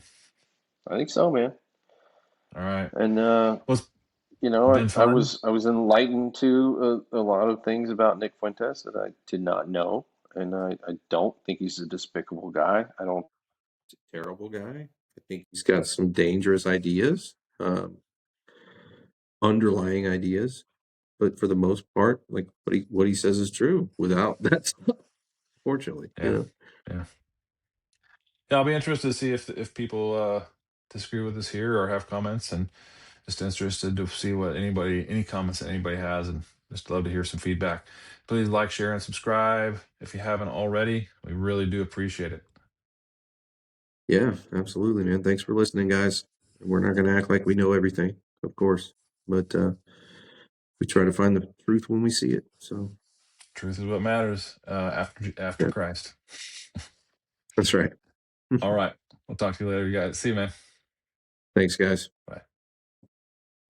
I think so, man. All right. And Well, it's been fun. I was enlightened to a lot of things about Nick Fuentes that I did not know, and I don't think he's a despicable guy. I don't he's a terrible guy. I think he's got some dangerous ideas, underlying ideas, but for the most part, like what he says is true. Without that stuff, fortunately, Yeah. Yeah. Yeah. I'll be interested to see if people disagree with us here or have comments, and just interested to see what any comments that anybody has, and just love to hear some feedback. Please like, share, and subscribe if you haven't already. We really do appreciate it. Yeah, absolutely, man. Thanks for listening, guys. We're not going to act like we know everything, of course, but we try to find the truth when we see it. So, Truth is what matters after yeah, Christ. that's right. All right. We'll talk to you later, you guys. See you, man. Thanks, guys. Bye.